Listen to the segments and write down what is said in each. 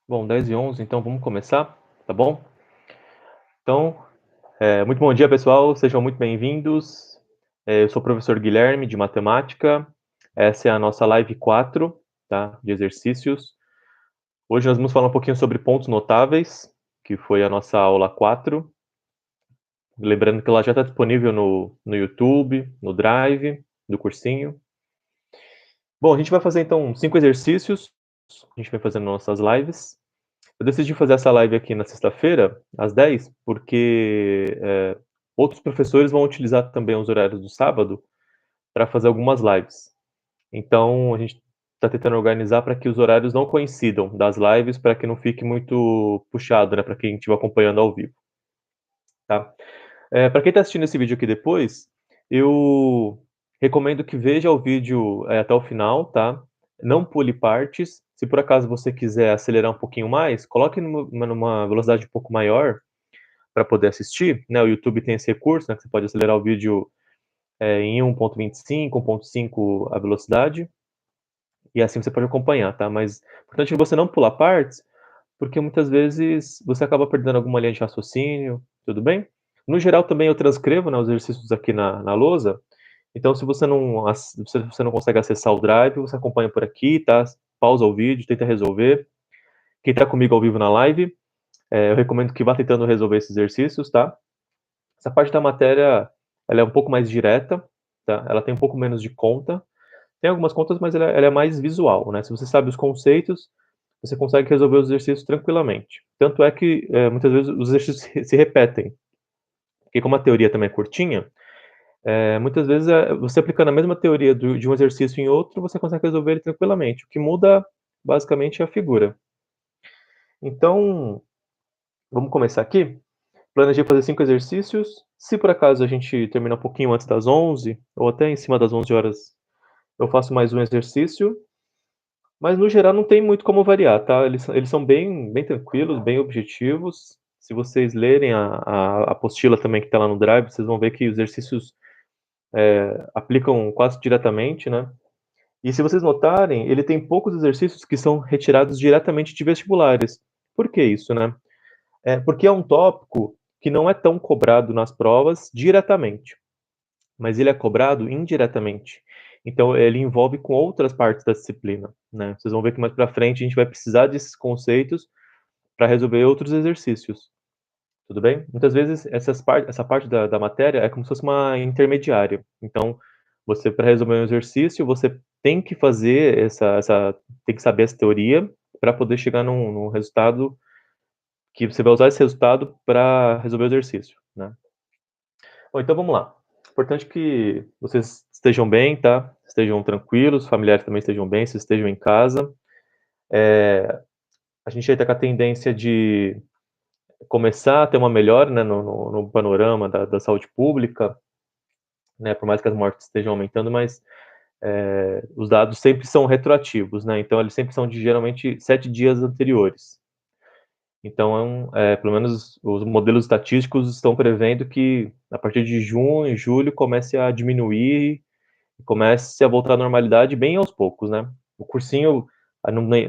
Bom, 10h11, então vamos começar, tá bom? Então, muito bom dia, pessoal, sejam muito bem-vindos. Eu sou o professor Guilherme, de matemática. Essa é a nossa live 4, tá, de exercícios. Hoje nós vamos falar um pouquinho sobre pontos notáveis, que foi a nossa aula 4. Lembrando que ela já está disponível no YouTube, no Drive, do cursinho. Bom, a gente vai fazer então 5 exercícios, a gente vai fazendo nossas lives. Eu decidi fazer essa live aqui na sexta-feira, às 10, porque outros professores vão utilizar também os horários do sábado para fazer algumas lives. Então, a gente está tentando organizar para que os horários não coincidam das lives, para que não fique muito puxado, né, para quem estiver acompanhando ao vivo, tá? Para quem está assistindo esse vídeo aqui depois, eu recomendo que veja o vídeo até o final, tá? Não pule partes. Se por acaso você quiser acelerar um pouquinho mais, coloque numa velocidade um pouco maior para poder assistir, né? O YouTube tem esse recurso, né, que você pode acelerar o vídeo em 1.25, 1.5 a velocidade, e assim você pode acompanhar, tá? Mas é importante você não pular partes, porque muitas vezes você acaba perdendo alguma linha de raciocínio, tudo bem? No geral, também eu transcrevo, né, os exercícios aqui na lousa, então se você não consegue acessar o Drive, você acompanha por aqui, tá? Pausa o vídeo, tenta resolver. Quem está comigo ao vivo na live, eu recomendo que vá tentando resolver esses exercícios, tá? Essa parte da matéria, ela é um pouco mais direta, tá? Ela tem um pouco menos de conta. Tem algumas contas, mas ela é mais visual, né? Se você sabe os conceitos, você consegue resolver os exercícios tranquilamente. Tanto é que, muitas vezes, os exercícios se repetem, porque como a teoria também é curtinha, muitas vezes, você aplicando a mesma teoria de um exercício em outro, você consegue resolver ele tranquilamente. O que muda, basicamente, é a figura. Então, vamos começar aqui? Planejei fazer 5 exercícios. Se por acaso a gente terminar um pouquinho antes das 11, ou até em cima das 11 horas, eu faço mais um exercício. Mas no geral não tem muito como variar, tá? Eles são bem tranquilos, bem objetivos. Se vocês lerem a apostila também que está lá no Drive, vocês vão ver que os exercícios aplicam quase diretamente, né? E se vocês notarem, ele tem poucos exercícios que são retirados diretamente de vestibulares. Por que isso, né? Porque é um tópico que não é tão cobrado nas provas diretamente, mas ele é cobrado indiretamente. Então ele envolve com outras partes da disciplina, né. Vocês vão ver que mais para frente a gente vai precisar desses conceitos para resolver outros exercícios, tudo bem? Muitas vezes essa parte da matéria é como se fosse uma intermediária. Então, você para resolver um exercício, você tem que fazer tem que saber essa teoria para poder chegar num resultado que você vai usar esse resultado para resolver o exercício, né. Bom, então vamos lá. Importante que vocês estejam bem, tá? Estejam tranquilos, familiares também estejam bem, vocês estejam em casa. A gente aí tá com a tendência de começar a ter uma melhora, né, no panorama da saúde pública, né, por mais que as mortes estejam aumentando, mas os dados sempre são retroativos, né? Então eles sempre são de geralmente 7 dias anteriores. Então, pelo menos os modelos estatísticos estão prevendo que a partir de junho e julho comece a diminuir, comece a voltar à normalidade bem aos poucos, né. O cursinho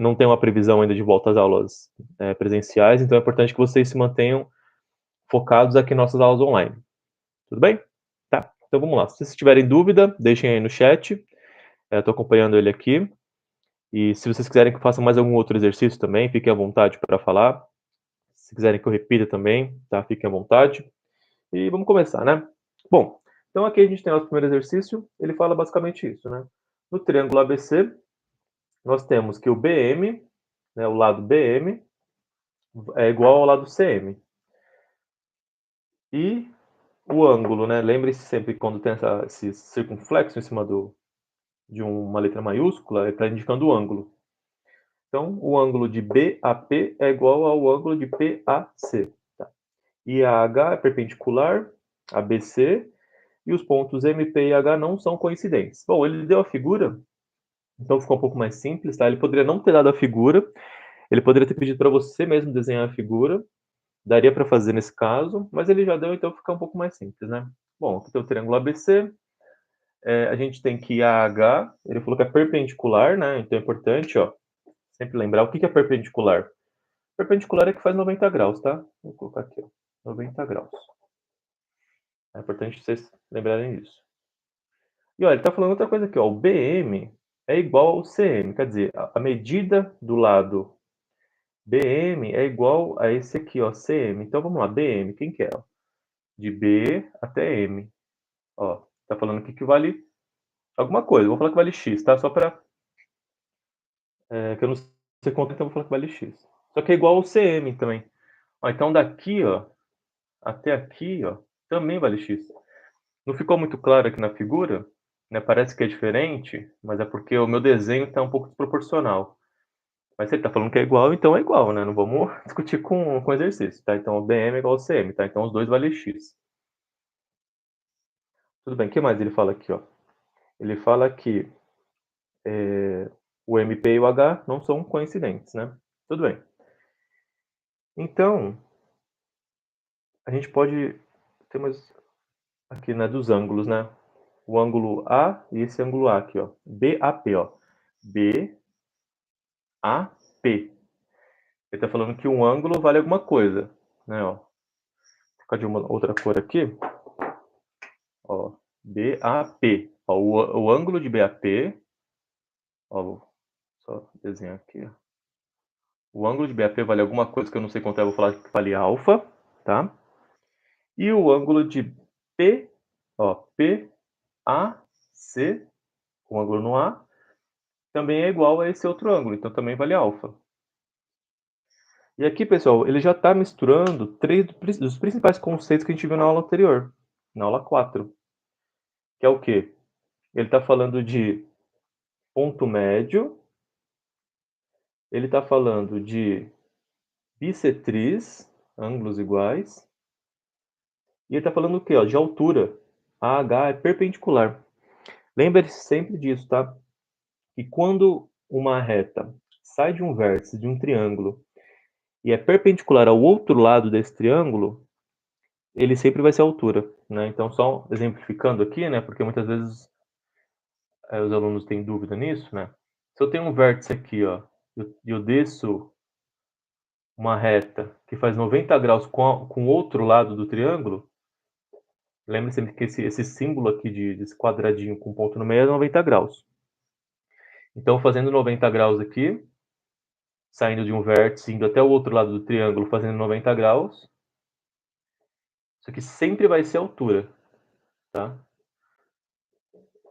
não tem uma previsão ainda de volta às aulas, presenciais, então é importante que vocês se mantenham focados aqui em nossas aulas online. Tudo bem? Tá, então vamos lá. Se vocês tiverem dúvida, deixem aí no chat, eu tô acompanhando ele aqui, e se vocês quiserem que eu faça mais algum outro exercício também, fiquem à vontade para falar. Se quiserem que eu repita também, tá, fiquem à vontade. E vamos começar, né. Bom, então aqui a gente tem o nosso primeiro exercício, ele fala basicamente isso, né. No triângulo ABC, nós temos que o BM, né, o lado BM, é igual ao lado CM. E o ângulo, né, lembre-se sempre quando tem esse circunflexo em cima de uma letra maiúscula, ele está indicando o ângulo. Então, o ângulo de BAP é igual ao ângulo de PAC. Tá? E a H é perpendicular a BC, e os pontos MP e H não são coincidentes. Bom, ele deu a figura, então ficou um pouco mais simples, tá? Ele poderia não ter dado a figura, ele poderia ter pedido para você mesmo desenhar a figura, daria para fazer nesse caso, mas ele já deu, então fica um pouco mais simples, né? Bom, aqui tem o triângulo ABC, a gente tem que AH, ele falou que é perpendicular, né? Então é importante, ó, sempre lembrar o que é perpendicular. Perpendicular é que faz 90 graus, tá? Vou colocar aqui, ó, 90 graus. É importante vocês lembrarem disso. E olha, ele está falando outra coisa aqui, ó, o BM é igual ao CM, quer dizer, a medida do lado BM é igual a esse aqui, ó, CM. Então vamos lá, BM, quem que é? Ó? De B até M. Ó, tá falando aqui que vale alguma coisa. Vou falar que vale X, tá? Só para que eu não sei quanto, então eu vou falar que vale X. Só que é igual ao CM também. Ó, então daqui, ó, até aqui, ó, também vale X. Não ficou muito claro aqui na figura, né? Parece que é diferente, mas é porque o meu desenho está um pouco desproporcional. Mas se ele está falando que é igual, então é igual, né? Não vamos discutir com exercício, tá? Então o BM é igual ao CM, tá? Então os dois valem X. Tudo bem, o que mais ele fala aqui, ó? Ele fala que o MP e o H não são coincidentes, né? Tudo bem. Então, a gente pode ter mais aqui, né, dos ângulos, né? O ângulo A e esse ângulo A aqui, ó. BAP, ó. BAP. Ele está falando que um ângulo vale alguma coisa, né, ó. Vou colocar de uma outra cor aqui, ó. BAP. Ó, o ângulo de BAP, ó, vou só desenhar aqui, ó. O ângulo de BAP vale alguma coisa que eu não sei quanto é, vou falar que vale alfa, tá? E o ângulo de P, ó, PAC, o ângulo no A, também é igual a esse outro ângulo, então também vale alfa. E aqui, pessoal, ele já está misturando três dos principais conceitos que a gente viu na aula anterior, na aula 4. Que é o quê? Ele está falando de ponto médio, ele está falando de bissetriz, ângulos iguais, e ele está falando o quê? Ó, de altura. AH é perpendicular. Lembre-se sempre disso, tá? Que quando uma reta sai de um vértice de um triângulo e é perpendicular ao outro lado desse triângulo, ele sempre vai ser a altura, né? Então, só exemplificando aqui, né? Porque muitas vezes os alunos têm dúvida nisso, né? Se eu tenho um vértice aqui, ó, e eu desço uma reta que faz 90 graus com o outro lado do triângulo, lembre sempre que esse símbolo aqui desse quadradinho com ponto no meio é 90 graus. Então, fazendo 90 graus aqui, saindo de um vértice, indo até o outro lado do triângulo, fazendo 90 graus, isso aqui sempre vai ser altura, tá?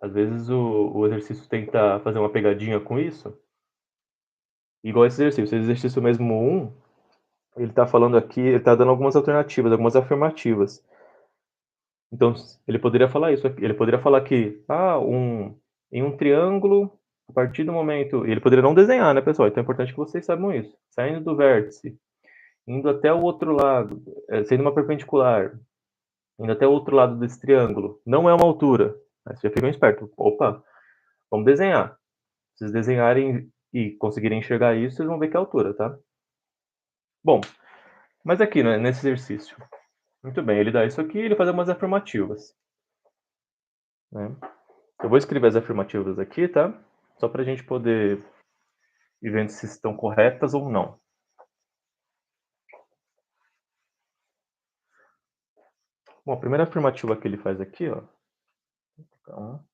Às vezes o exercício tenta fazer uma pegadinha com isso, igual esse exercício mesmo 1, ele está falando aqui, ele está dando algumas alternativas, algumas afirmativas. Então, ele poderia falar isso aqui, ele poderia falar que, em um triângulo, a partir do momento, ele poderia não desenhar, né, pessoal? Então é importante que vocês saibam isso. Saindo do vértice, indo até o outro lado, sendo uma perpendicular, indo até o outro lado desse triângulo, não é uma altura. Aí vocês já ficam espertos. Opa, vamos desenhar. Se vocês desenharem e conseguirem enxergar isso, vocês vão ver que é a altura, tá? Bom, mas aqui, né, nesse exercício. Muito bem, ele dá isso aqui e ele faz algumas afirmativas, né? Eu vou escrever as afirmativas aqui, tá? Só para a gente poder ir vendo se estão corretas ou não. Bom, a primeira afirmativa que ele faz aqui, ó. Então,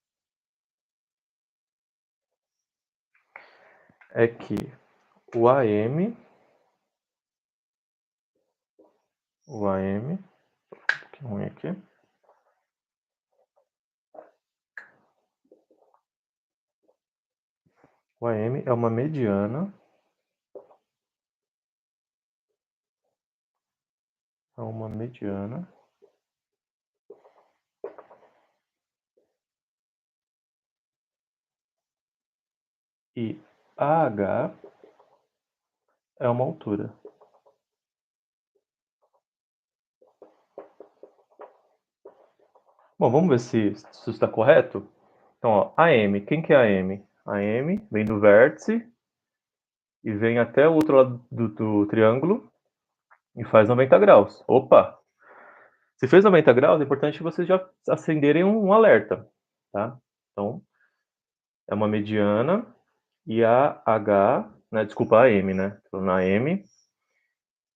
é que o AM, um pouquinho ruim aqui. O AM é uma mediana. É uma mediana. E AH é uma altura. Bom, vamos ver se isso está correto? Então, ó, AM, quem que é AM? AM vem do vértice e vem até o outro lado do triângulo e faz 90 graus. Opa! Se fez 90 graus, é importante vocês já acenderem um alerta, tá? Então, é uma mediana e a H, né, desculpa, a M, né? Falando a M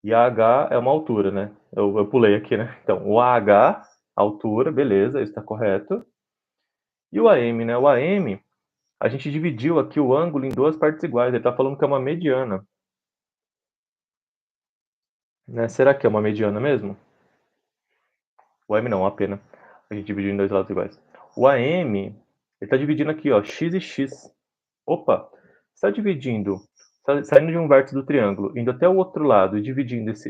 E AH é uma altura, né? Eu pulei aqui, né? Então, o AH, altura, beleza, isso está correto. E o AM, né? O AM, a gente dividiu aqui o ângulo em duas partes iguais. Ele está falando que é uma mediana. Né? Será que é uma mediana mesmo? O AM não, o AP, né? A gente dividiu em dois lados iguais. O AM, ele está dividindo aqui, ó, x e x. Opa, está dividindo, saindo de um vértice do triângulo, indo até o outro lado e dividindo esse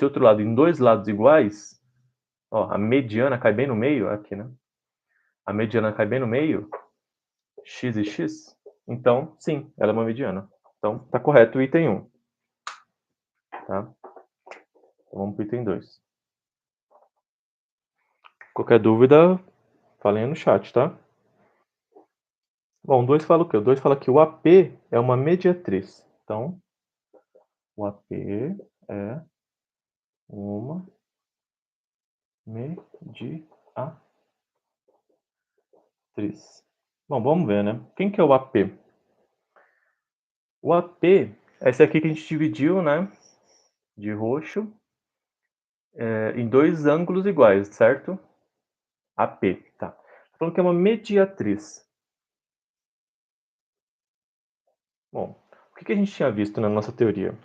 outro lado em dois lados iguais, ó, a mediana cai bem no meio, aqui, né? A mediana cai bem no meio, x e x, então, sim, ela é uma mediana. Então, tá correto o item 1. Tá? Então, vamos pro item 2. Qualquer dúvida, falem aí no chat, tá? Bom, o 2 fala o quê? O 2 fala que o AP é uma mediatriz. Então, o AP é uma mediatriz. Bom, vamos ver, né? Quem que é o AP? O AP é esse aqui que a gente dividiu, né? De roxo, em dois ângulos iguais, certo? AP, tá. Falando que é uma mediatriz. Bom, o que a gente tinha visto na nossa teoria?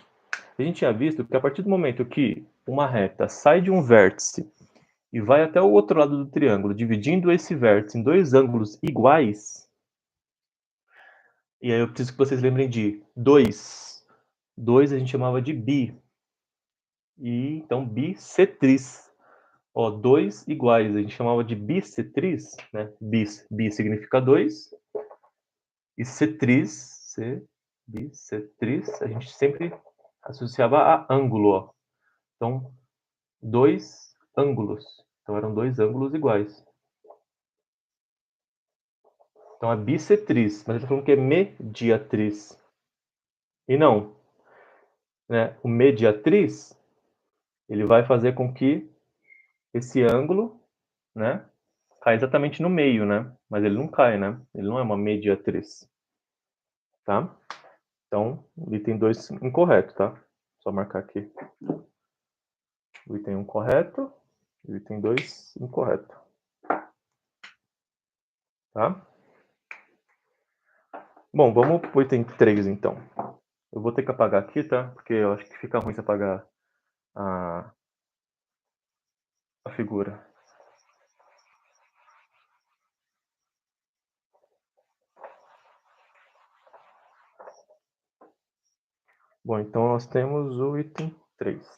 A gente tinha visto que a partir do momento que uma reta sai de um vértice e vai até o outro lado do triângulo, dividindo esse vértice em dois ângulos iguais, e aí eu preciso que vocês lembrem de 2. 2 a gente chamava de bi. E então bissetriz. Ó, dois iguais, a gente chamava de bissetriz, né? Bi significa 2 e cetriz, bissetriz, a gente sempre associava a ângulo, ó. Então, dois ângulos. Então eram dois ângulos iguais. Então é bissetriz, mas ele está falando que é mediatriz. E não, né? O mediatriz, ele vai fazer com que esse ângulo, né, cai exatamente no meio, né? Mas ele não cai, né? Ele não é uma mediatriz, tá? Então, o item 2 incorreto, tá? Só marcar aqui. O item 1 correto e o item 2 incorreto. Tá? Bom, vamos pro item 3 então. Eu vou ter que apagar aqui, tá? Porque eu acho que fica ruim se apagar a figura. Bom, então nós temos o item 3.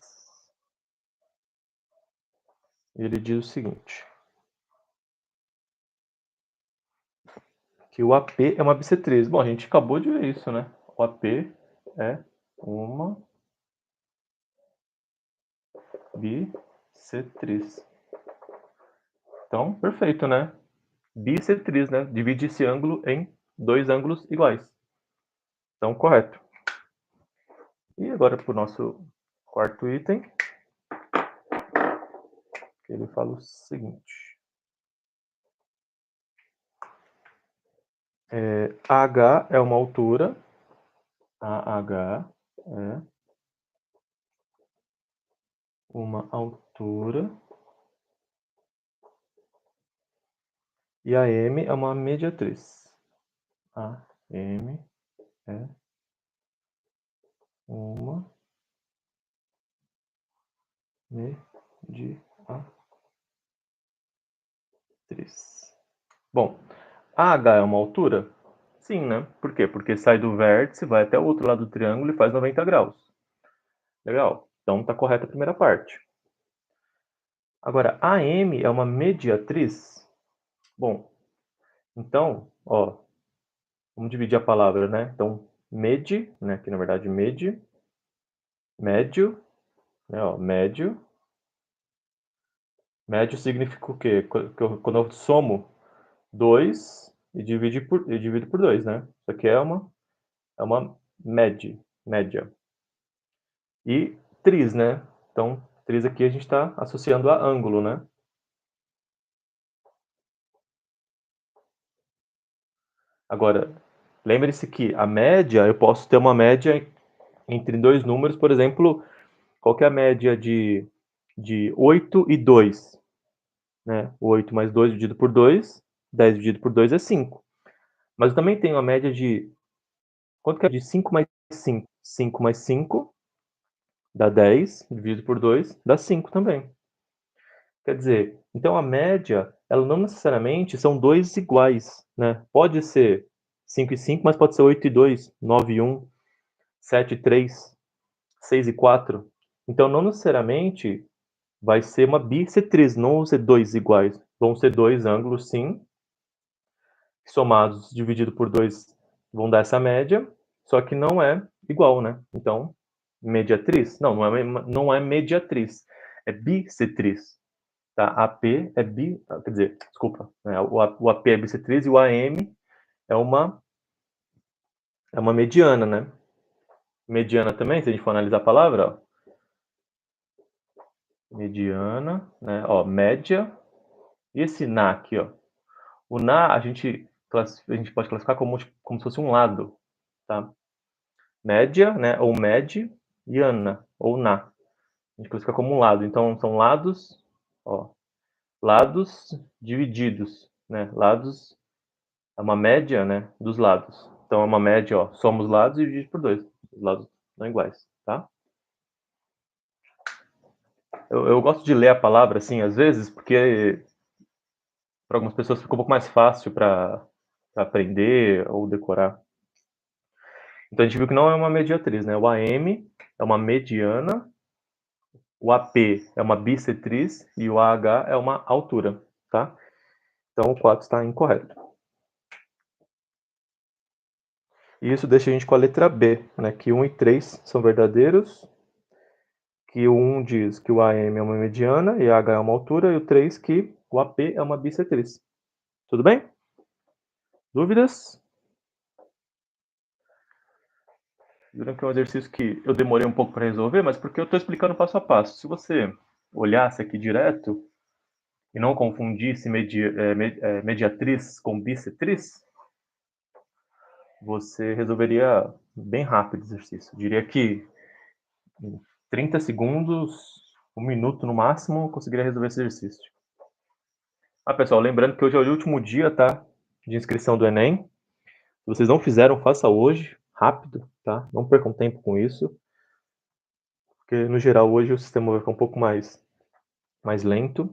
Ele diz o seguinte: que o AP é uma bissetriz. Bom, a gente acabou de ver isso, né? O AP é uma bissetriz. Então, perfeito, né? Bissetriz, né? Divide esse ângulo em dois ângulos iguais. Então, correto. E agora para o nosso quarto item, ele fala o seguinte: AH é uma altura, AH é uma altura e AM é uma mediatriz. AM é uma mediatriz. Bom, AH é uma altura? Sim, né? Por quê? Porque sai do vértice, vai até o outro lado do triângulo e faz 90 graus. Legal. Então tá correta a primeira parte. Agora, AM é uma mediatriz? Bom, então, ó, vamos dividir a palavra, né? Então, med, né? Que na verdade médio, né? Ó, médio. Médio significa o quê? Quando eu somo 2 e divido por 2, né? Isso aqui é uma média. E tris, né? Então, tris aqui a gente está associando a ângulo, né? Agora, lembre-se que a média, eu posso ter uma média entre dois números, por exemplo, qual que é a média de 8 e 2, né? 8 mais 2 dividido por 2, 10 dividido por 2 é 5. Mas eu também tenho a média de... Quanto que é de 5 mais 5? 5 mais 5 dá 10, dividido por 2 dá 5 também. Quer dizer, então a média, ela não necessariamente são dois iguais, né? Pode ser 5 e 5, mas pode ser 8 e 2, 9 e 1, 7 e 3, 6 e 4. Então não necessariamente vai ser uma bissetriz, não vão ser dois iguais. Vão ser dois ângulos, sim, somados, dividido por 2, vão dar essa média, só que não é igual, né? Então, mediatriz? Não é mediatriz, é bissetriz. Tá? AP é quer dizer, desculpa, né? O AP é bissetriz e o AM é uma mediana, né? Mediana também, se a gente for analisar a palavra, ó. Mediana, né? Ó, média. E esse na aqui, ó. O na a gente pode classificar como se fosse um lado, tá? Média, né? Ou med e ana, ou na. A gente classifica como um lado. Então, são lados, ó. Lados divididos, né? Lados é uma média, né? Dos lados. Então, é uma média, ó. Soma os lados e divide por 2. Os lados não iguais, tá? Eu gosto de ler a palavra assim, às vezes, porque para algumas pessoas fica um pouco mais fácil para aprender ou decorar. Então a gente viu que não é uma mediatriz, né? O AM é uma mediana, o AP é uma bissetriz e o AH é uma altura, tá? Então o 4 está incorreto. E isso deixa a gente com a letra B, né? Que 1 e 3 são verdadeiros, que o 1 diz que o AM é uma mediana e a H é uma altura, e o 3 que o AP é uma bissetriz. Tudo bem? Dúvidas? Viram que é um exercício que eu demorei um pouco para resolver, mas porque eu estou explicando passo a passo. Se você olhasse aqui direto e não confundisse mediatriz com bissetriz, você resolveria bem rápido o exercício. Eu diria que em 30 segundos, 1 minuto no máximo, eu conseguiria resolver esse exercício. Pessoal, lembrando que hoje é o último dia, tá? De inscrição do Enem. Se vocês não fizeram, faça hoje, rápido, tá? Não percam tempo com isso. Porque, no geral, hoje o sistema vai ficar um pouco mais lento.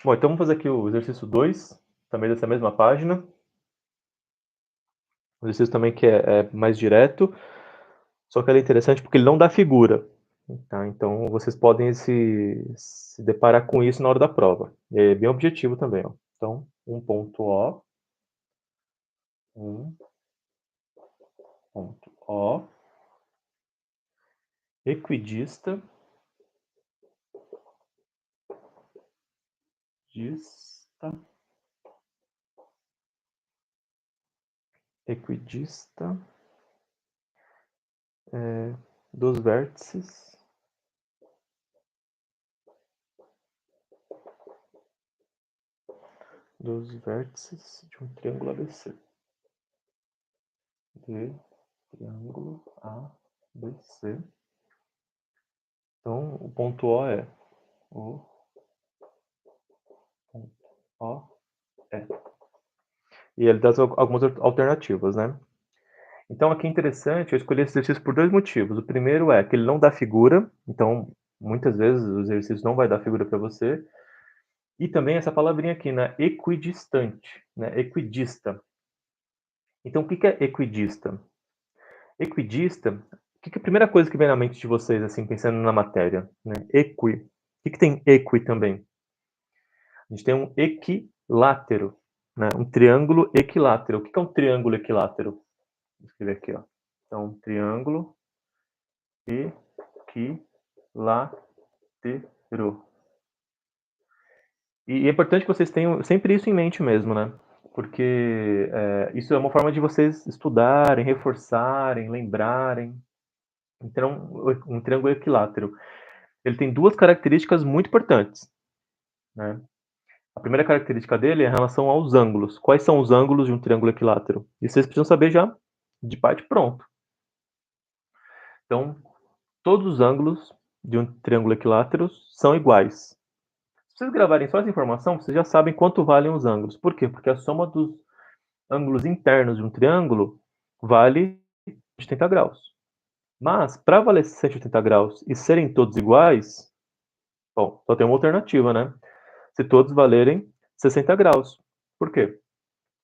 Bom, então vamos fazer aqui o exercício 2, também dessa mesma página. O exercício também que é mais direto, só que ele é interessante porque ele não dá figura. Tá? Então vocês podem se deparar com isso na hora da prova. É bem objetivo também. Ó. Então, um ponto O, equidista, equidista dos vértices de um triângulo ABC. De triângulo ABC. Então, o ponto O é o ponto O é. E ele dá algumas alternativas, né? Então, aqui é interessante, eu escolhi esse exercício por dois motivos. O primeiro é que ele não dá figura, então, muitas vezes, o exercício não vai dar figura para você. E também essa palavrinha aqui, né? Equidistante, né? Equidista. Então, o que é equidista? Equidista, o que é a primeira coisa que vem na mente de vocês, assim, pensando na matéria? Né? Equi. O que tem equi também? A gente tem um equilátero, né? Um triângulo equilátero. O que é um triângulo equilátero? Vou escrever aqui, ó. Então, um triângulo equilátero. E é importante que vocês tenham sempre isso em mente mesmo, né? Porque isso é uma forma de vocês estudarem, reforçarem, lembrarem. Então, um triângulo equilátero, ele tem duas características muito importantes, né? A primeira característica dele é em relação aos ângulos. Quais são os ângulos de um triângulo equilátero? E vocês precisam saber já de parte pronto. Então, todos os ângulos de um triângulo equilátero são iguais. Se vocês gravarem só essa informação, vocês já sabem quanto valem os ângulos. Por quê? Porque a soma dos ângulos internos de um triângulo vale 180 graus. Mas, para valer 180 graus e serem todos iguais, bom, só tem uma alternativa, né? Se todos valerem 60 graus. Por quê?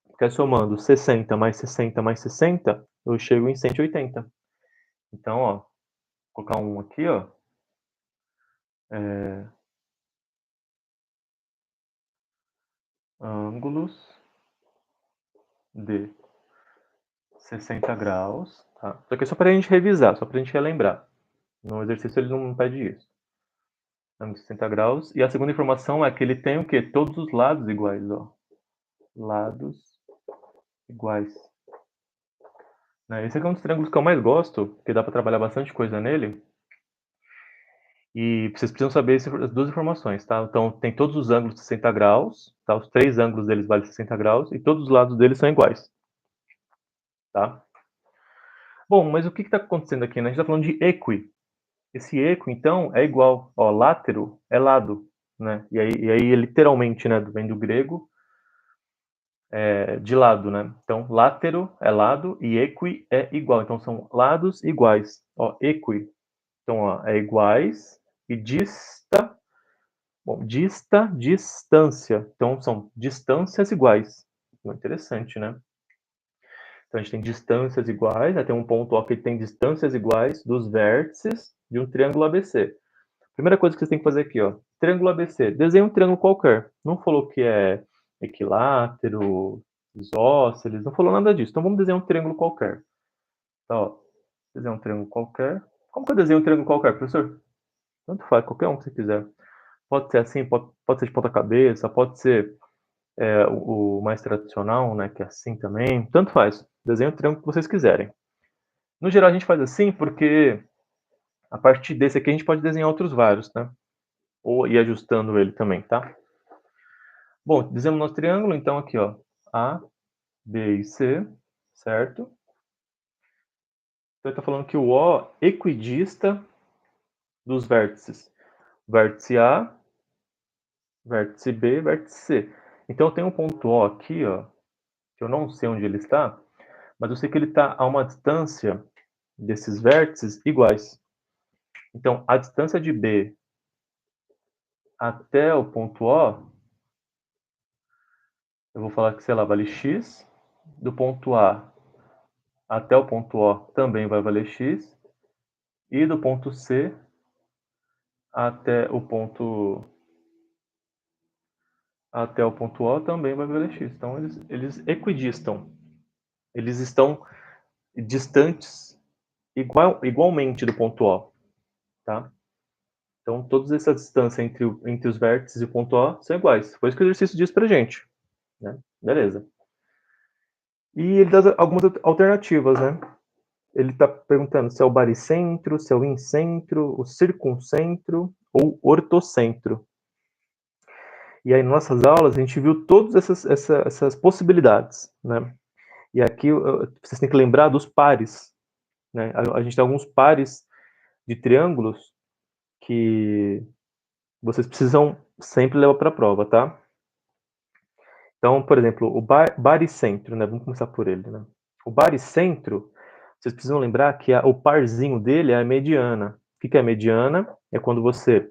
Porque somando 60 mais 60 mais 60, eu chego em 180. Então, ó, vou colocar um aqui, ó. Ângulos de 60 graus, tá? Isso aqui é só para a gente revisar, só para a gente relembrar. No exercício ele não pede isso. Ângulo de 60 graus. E a segunda informação é que ele tem o quê? Todos os lados iguais, ó. Lados iguais. Né? Esse aqui é um dos triângulos que eu mais gosto, porque dá para trabalhar bastante coisa nele. E vocês precisam saber as duas informações, tá? Então, tem todos os ângulos de 60 graus, tá? Os três ângulos deles valem 60 graus e todos os lados deles são iguais, tá? Bom, mas o que está acontecendo aqui, né? A gente está falando de equi. Esse equi, então, é igual. Ó, látero é lado, né? E aí literalmente, né, vem do grego, de lado, né? Então, látero é lado e equi é igual. Então, são lados iguais. Ó, equi. Então, ó, é iguais e dista. Bom, distância. Então, são distâncias iguais. Muito interessante, né? Então, a gente tem distâncias iguais, né? Tem um ponto ó, que tem distâncias iguais dos vértices de um triângulo ABC. Primeira coisa que vocês têm que fazer aqui, ó. Triângulo ABC. Desenha um triângulo qualquer. Não falou que é equilátero, isósceles, não falou nada disso. Então, vamos desenhar um triângulo qualquer. Então, ó, desenhar um triângulo qualquer. Como que eu desenho um triângulo qualquer, professor? Tanto faz, qualquer um que você quiser. Pode ser assim, pode ser de ponta cabeça, pode ser o mais tradicional, né, que é assim também. Tanto faz. Desenha o triângulo que vocês quiserem. No geral, a gente faz assim porque a partir desse aqui a gente pode desenhar outros vários, né? Ou ir ajustando ele também, tá? Bom, desenhamos nosso triângulo, então aqui, ó. A, B e C, certo? Então ele está falando que o O equidista dos vértices. Vértice A, vértice B, vértice C. Então eu tenho um ponto O aqui, ó, que eu não sei onde ele está, mas eu sei que ele está a uma distância desses vértices iguais. Então, a distância de B até o ponto O, eu vou falar que, sei lá, vale x. Do ponto A até o ponto O também vai valer x. E do ponto C até o ponto O também vai valer x. Então, eles equidistam. Eles estão distantes igualmente do ponto O. Tá? Então, toda essa distância entre os vértices e o ponto O são iguais. Foi isso que o exercício diz pra gente. Né? Beleza. E ele dá algumas alternativas, né? Ele está perguntando se é o baricentro, se é o incentro, o circuncentro ou ortocentro. E aí, nas nossas aulas, a gente viu todas essas possibilidades, né? E aqui vocês têm que lembrar dos pares, né? A gente tem alguns pares de triângulos que vocês precisam sempre levar para a prova, tá? Então, por exemplo, o baricentro, né? Vamos começar por ele, né? O baricentro, vocês precisam lembrar que o parzinho dele é a mediana. O que é a mediana? É quando você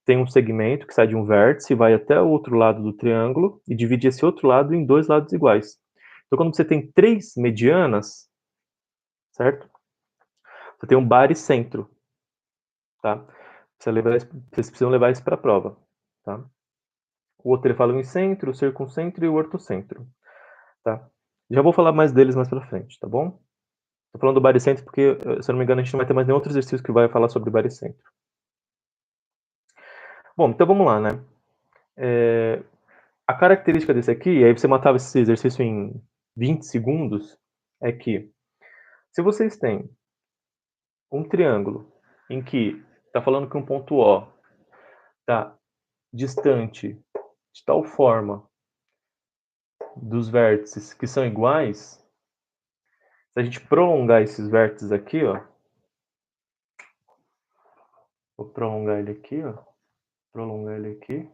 tem um segmento que sai de um vértice e vai até o outro lado do triângulo e divide esse outro lado em dois lados iguais. Então, quando você tem três medianas, certo? Você tem um baricentro, tá? Vocês precisam levar isso para a prova, tá? O outro ele fala o incentro, o circuncentro e o ortocentro, tá? Já vou falar mais deles mais para frente, tá bom? Tô falando do baricentro porque, se eu não me engano, a gente não vai ter mais nenhum outro exercício que vai falar sobre baricentro. Bom, então vamos lá, né? A característica desse aqui, e aí você matava esse exercício em 20 segundos, é que se vocês têm um triângulo em que está falando que um ponto O está distante de tal forma dos vértices que são iguais, se a gente prolongar esses vértices aqui, ó, Vou prolongar ele aqui, ó. Prolongar ele aqui.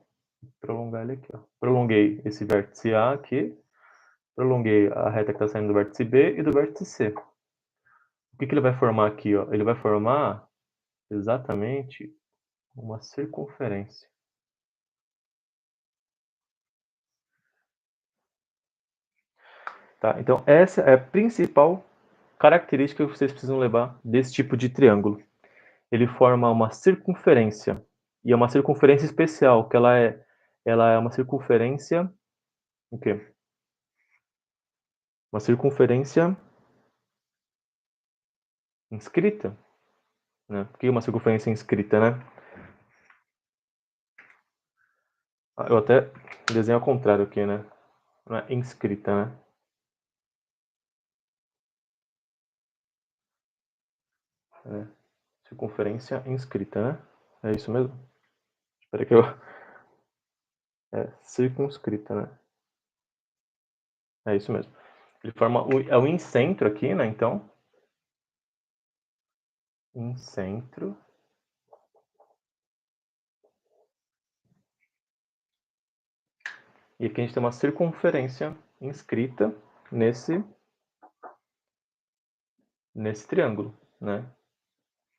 Prolongar ele aqui, ó. Prolonguei esse vértice A aqui. Prolonguei a reta que está saindo do vértice B e do vértice C. O que ele vai formar aqui, ó? Ele vai formar exatamente uma circunferência. Tá? Então, essa é a principal característica que vocês precisam levar desse tipo de triângulo. Ele forma uma circunferência. E é uma circunferência especial, que ela é uma circunferência... O quê? Uma circunferência inscrita. Né? Por que uma circunferência inscrita, né? Eu até desenho ao contrário aqui, né? Não é inscrita, né? É. Circunferência inscrita, né? É isso mesmo? Espera que eu... É circunscrita, né? É isso mesmo. Ele forma o incentro aqui, né? Então, incentro. E aqui a gente tem uma circunferência inscrita nesse triângulo, né?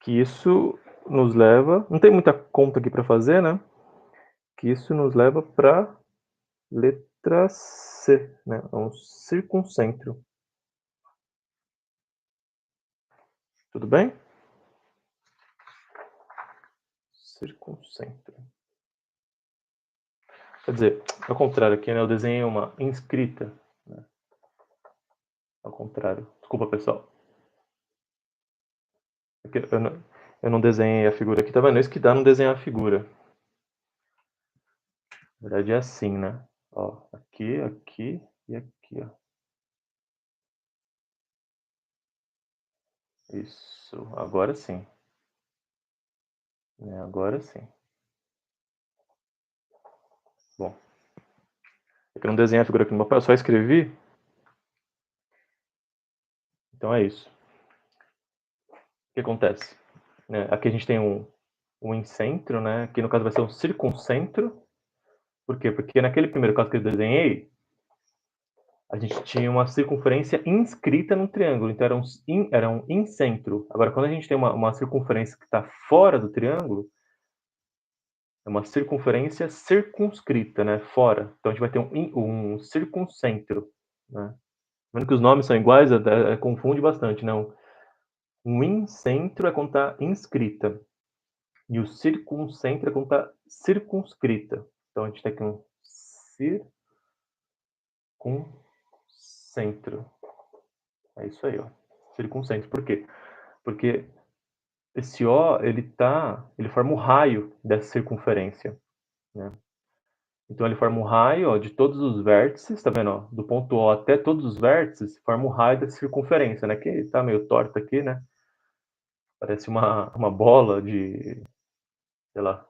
Que isso nos leva... Não tem muita conta aqui para fazer, né? Que isso nos leva para letra C, né? É um circuncentro. Tudo bem? Circuncentro. Quer dizer, ao contrário aqui, né? Eu desenhei uma inscrita. Né? Ao contrário. Desculpa, pessoal. Aqui, eu não desenhei a figura aqui. Tá vendo? Isso que dá não desenhar a figura. Na verdade é assim, né? Ó, aqui, aqui e aqui, ó. Isso. Agora sim. Agora sim. Bom. É que eu não desenhei a figura aqui no papel, eu só escrevi. Então é isso. O que acontece? Aqui a gente tem um incentro, né? Que no caso vai ser um circuncentro. Por quê? Porque naquele primeiro caso que eu desenhei, a gente tinha uma circunferência inscrita no triângulo, então era um incentro. Agora, quando a gente tem uma circunferência que está fora do triângulo, é uma circunferência circunscrita, né? Fora. Então a gente vai ter um circuncentro, né? Vendo que os nomes são iguais, confunde bastante, né? Um incentro é quando está inscrita. E o circuncentro é quando está circunscrita. Então a gente tem aqui um circuncentro. É isso aí, ó. Circuncentro. Por quê? Porque esse O, ele forma o raio dessa circunferência, né? Então ele forma um raio, ó, de todos os vértices, tá vendo, ó? Do ponto O até todos os vértices, forma o raio dessa circunferência, né? Que tá meio torta aqui, né? Parece uma bola de, sei lá,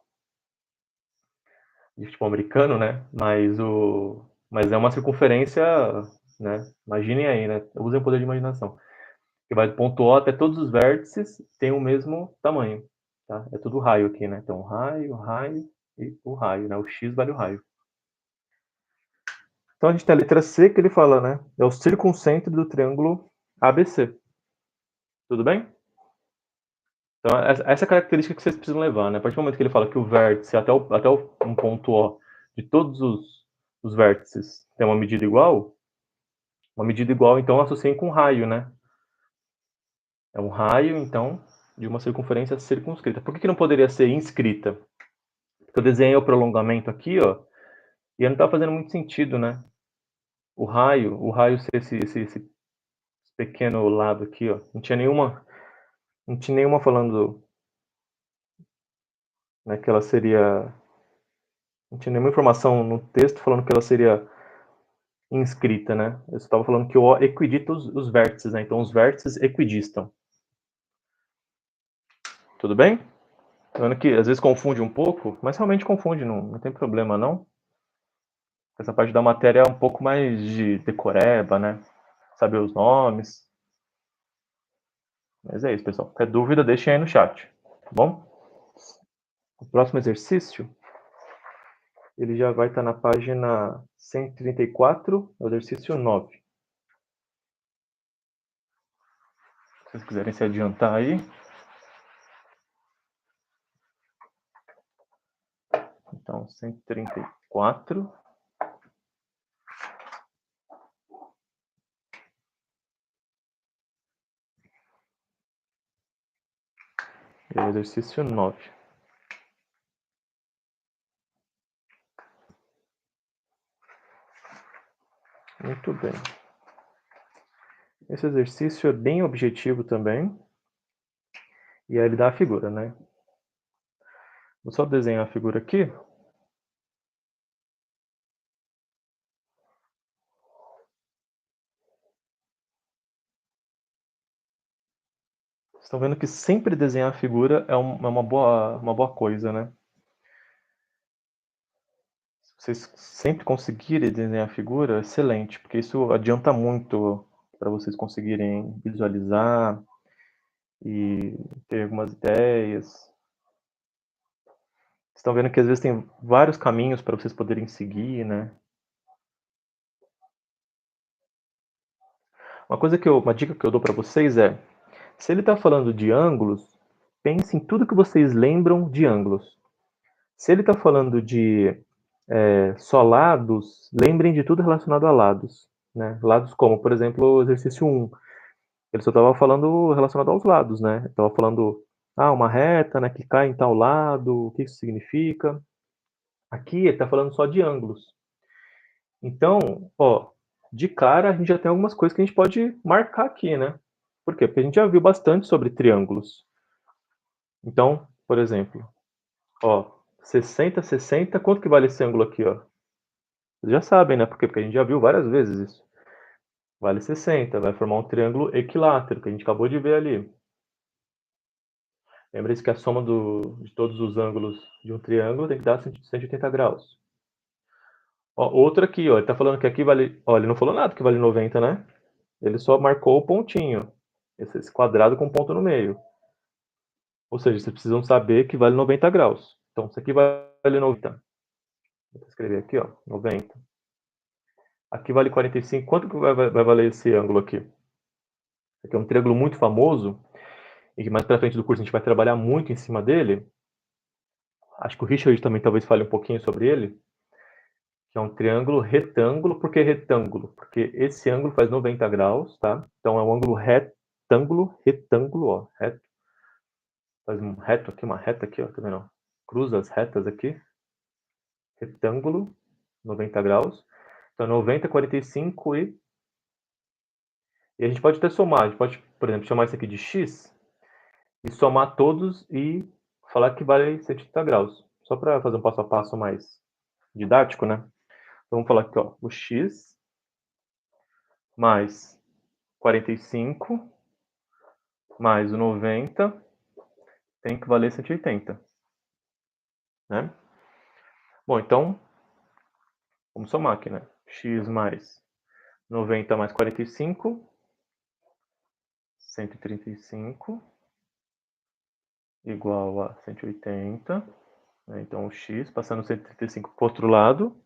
de futebol americano, né? Mas é uma circunferência, né? Imaginem aí, né? Usem o poder de imaginação. Que vai do ponto O até todos os vértices, tem o mesmo tamanho, tá? É tudo raio aqui, né? Então, raio, raio e o raio, né? O X vale o raio. Então, a gente tem a letra C que ele fala, né? É o circuncentro do triângulo ABC. Tudo bem? Então, essa é a característica que vocês precisam levar, né? A partir do momento que ele fala que o vértice até um ponto O de todos os vértices tem uma medida igual, então associem com raio, né? É um raio, então, de uma circunferência circunscrita. Por que não poderia ser inscrita? Porque eu desenhei o prolongamento aqui, ó, e não está fazendo muito sentido, né? O raio ser esse pequeno lado aqui, ó. Não tinha nenhuma falando, né, que ela seria... Não tinha nenhuma informação no texto falando que ela seria inscrita, né? Eu estava falando que o O equidista os vértices, né? Então os vértices equidistam. Tudo bem? Vendo que às vezes confunde um pouco, mas realmente confunde, não tem problema não. Essa parte da matéria é um pouco mais de decoreba, né? Saber os nomes. Mas é isso, pessoal. Qualquer dúvida, deixem aí no chat, tá bom? O próximo exercício, ele já vai estar na página 134, o exercício 9. Se vocês quiserem se adiantar aí. Então, 134. E o exercício 9. Muito bem. Esse exercício é bem objetivo também. E aí ele dá a figura, né? Vou só desenhar a figura aqui. Vocês estão vendo que sempre desenhar a figura é uma boa coisa, né? Se vocês sempre conseguirem desenhar a figura, excelente, porque isso adianta muito para vocês conseguirem visualizar e ter algumas ideias. Vocês estão vendo que às vezes tem vários caminhos para vocês poderem seguir, né? Uma dica que eu dou para vocês é, se ele está falando de ângulos, pense em tudo que vocês lembram de ângulos. Se ele está falando de só lados, lembrem de tudo relacionado a lados. Né? Lados como, por exemplo, o exercício 1. Ele só estava falando relacionado aos lados, né? Estava falando, uma reta, né, que cai em tal lado, o que isso significa. Aqui ele está falando só de ângulos. Então, de cara a gente já tem algumas coisas que a gente pode marcar aqui, né? Por quê? Porque a gente já viu bastante sobre triângulos. Então, por exemplo, 60, 60, quanto que vale esse ângulo aqui, ó? Vocês já sabem, né? Por quê? Porque a gente já viu várias vezes isso. Vale 60, vai formar um triângulo equilátero, que a gente acabou de ver ali. Lembre-se que a soma de todos os ângulos de um triângulo tem que dar 180 graus. Outro aqui, ele está falando que aqui vale... ele não falou nada que vale 90, né? Ele só marcou o pontinho. Esse quadrado com ponto no meio. Ou seja, vocês precisam saber que vale 90 graus. Então, isso aqui vale 90. Vou escrever aqui, 90. Aqui vale 45. Quanto que vai valer esse ângulo aqui? Esse aqui é um triângulo muito famoso, e que mais pra frente do curso a gente vai trabalhar muito em cima dele. Acho que o Richard também talvez fale um pouquinho sobre ele. Que é um triângulo retângulo. Por que retângulo? Porque esse ângulo faz 90 graus, tá? Então é um ângulo retângulo, reto. Faz um reto aqui, uma reta aqui, tá vendo? Cruza as retas aqui. Retângulo, 90 graus. Então 90, 45 e a gente pode até somar. A gente pode, por exemplo, chamar isso aqui de x e somar todos e falar que vale 180 graus. Só para fazer um passo a passo mais didático, né? Então, vamos falar aqui, o x mais 45 mais o 90 tem que valer 180, né? Bom, então, vamos somar aqui, né? X mais 90 mais 45, 135, igual a 180. Né? Então, o x, passando 135 para o outro lado,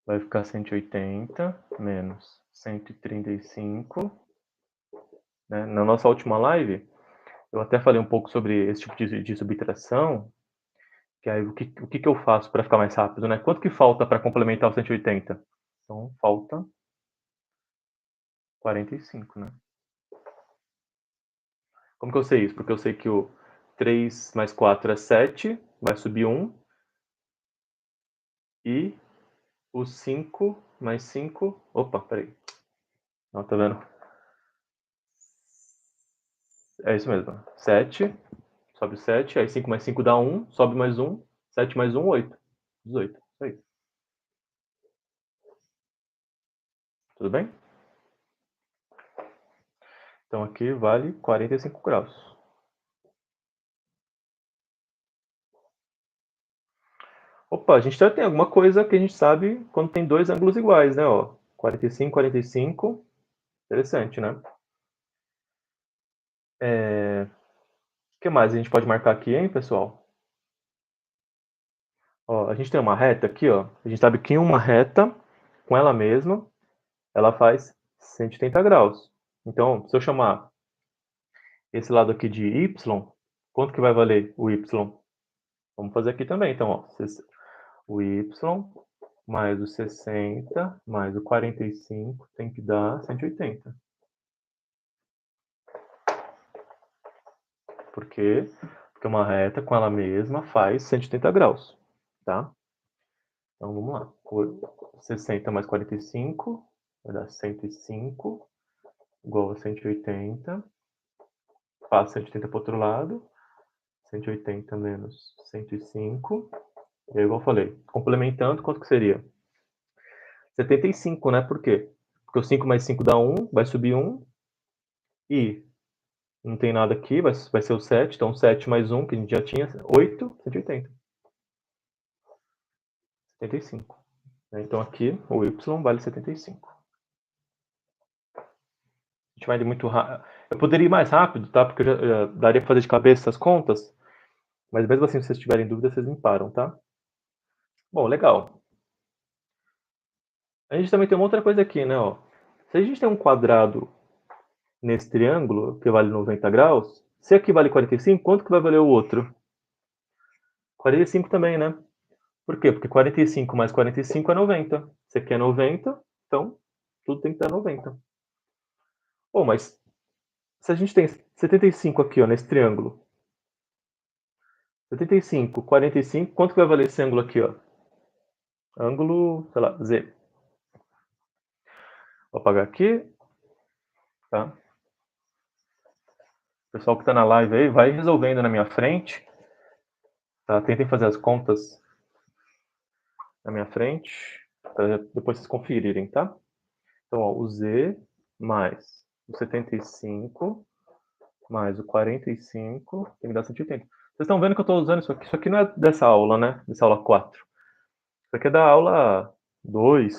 vai ficar 180 menos 135. Né? Na nossa última live, eu até falei um pouco sobre esse tipo de subtração, que aí o que eu faço para ficar mais rápido, né? Quanto que falta para complementar o 180? Então, falta 45, né? Como que eu sei isso? Porque eu sei que o 3 mais 4 é 7, vai subir 1. E o 5 mais 5... Opa, peraí. Não, tá vendo? É isso mesmo. 7, sobe 7, aí 5 mais 5 dá 1, sobe mais 1, 7 mais 1, 8. 18, isso aí. Tudo bem? Então aqui vale 45 graus. Opa, a gente já tem alguma coisa que a gente sabe quando tem dois ângulos iguais, né? 45, 45. Interessante, né? O que mais a gente pode marcar aqui, hein, pessoal? Ó, a gente tem uma reta aqui, ó. A gente sabe que uma reta, com ela mesma, ela faz 180 graus. Então, se eu chamar esse lado aqui de y, quanto que vai valer o y? Vamos fazer aqui também, então, ó. O y mais o 60 mais o 45 tem que dar 180. Por quê? Porque uma reta com ela mesma faz 180 graus, tá? Então, vamos lá. 60 mais 45 vai dar 105, igual a 180. Passa 180 para o outro lado. 180 menos 105. E aí, igual eu falei, complementando, quanto que seria? 75, né? Por quê? Porque o 5 mais 5 dá 1, vai subir 1. E não tem nada aqui, vai ser o 7. Então, 7 mais 1, que a gente já tinha, 8, 180. 75. Então, aqui, o y vale 75. A gente vai ir muito rápido. Eu poderia ir mais rápido, tá? Porque eu já daria para fazer de cabeça essas contas. Mas mesmo assim, se vocês tiverem dúvida, vocês me param, tá? Bom, legal. A gente também tem uma outra coisa aqui, né? Ó. Se a gente tem um quadrado nesse triângulo, que vale 90 graus, se aqui vale 45, quanto que vai valer o outro? 45 também, né? Por quê? Porque 45 mais 45 é 90. Se aqui é 90, então tudo tem que dar 90. Bom, mas se a gente tem 75 aqui, ó, nesse triângulo, 75, 45, quanto que vai valer esse ângulo aqui, ó? Ângulo, sei lá, Z. Vou apagar aqui, tá? O pessoal que está na live aí, vai resolvendo na minha frente, tá? Tentem fazer as contas na minha frente, para depois vocês conferirem, tá? Então, ó, o Z mais o 75 mais o 45 tem que dar 180. Vocês estão vendo que eu estou usando isso aqui? Isso aqui não é dessa aula, né? Dessa aula 4. Isso aqui é da aula 2.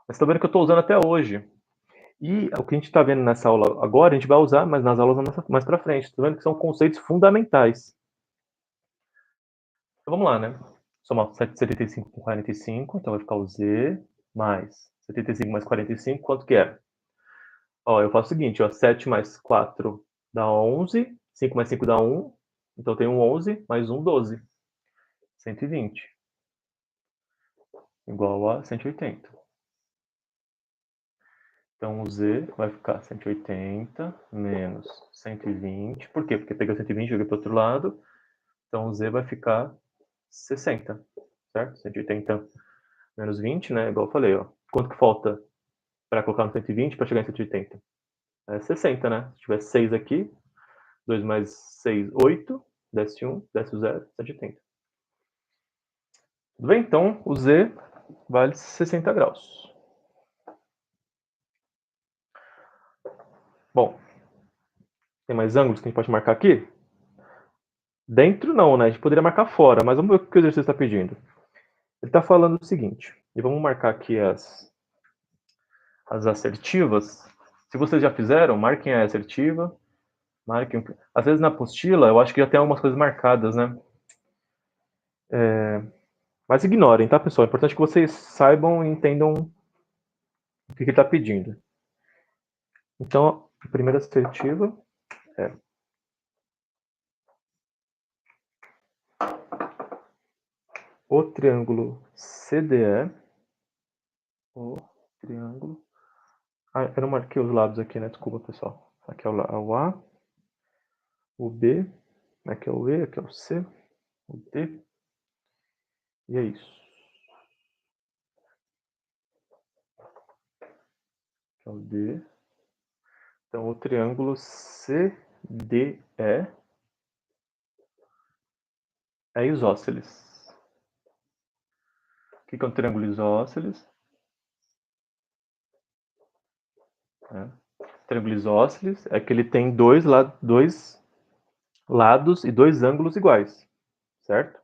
Mas estão vendo que eu estou usando até hoje. E o que a gente está vendo nessa aula agora, a gente vai usar, mas nas aulas mais para frente. Estão vendo que são conceitos fundamentais. Então vamos lá, né? Somar 75 com 45, então vai ficar o Z mais 75 mais 45, quanto que é? Ó, eu faço o seguinte, ó, 7 mais 4 dá 11, 5 mais 5 dá 1, então eu tenho um 11 mais 1, 12. 120. Igual a 180. Então o Z vai ficar 180 menos 120. Por quê? Porque peguei 120 e joguei para o outro lado. Então o Z vai ficar 60, certo? 180 menos 20, né? Igual eu falei, ó. Quanto que falta para colocar no 120 para chegar em 180? É 60, né? Se tiver 6 aqui, 2 mais 6, 8. Desce 1, desce o 0, 180. Tudo bem? Então o Z vale 60 graus. Bom, tem mais ângulos que a gente pode marcar aqui? Dentro não, né? A gente poderia marcar fora, mas vamos ver o que o exercício está pedindo. Ele está falando o seguinte, e vamos marcar aqui as assertivas. Se vocês já fizeram, marquem a assertiva. Marquem. Às vezes na apostila, eu acho que já tem algumas coisas marcadas, né? Mas ignorem, tá, pessoal? É importante que vocês saibam e entendam o que ele está pedindo. Então, a primeira assertiva é: o triângulo CDE, o triângulo... Ah, eu não marquei os lados aqui, né? Desculpa, pessoal. Aqui é o A, o B, aqui é o E, aqui é o C, o D, e é isso. Aqui é o D. Então, o triângulo CDE é isósceles. O que é um triângulo isósceles? Triângulo isósceles é que ele tem dois lados e dois ângulos iguais, certo?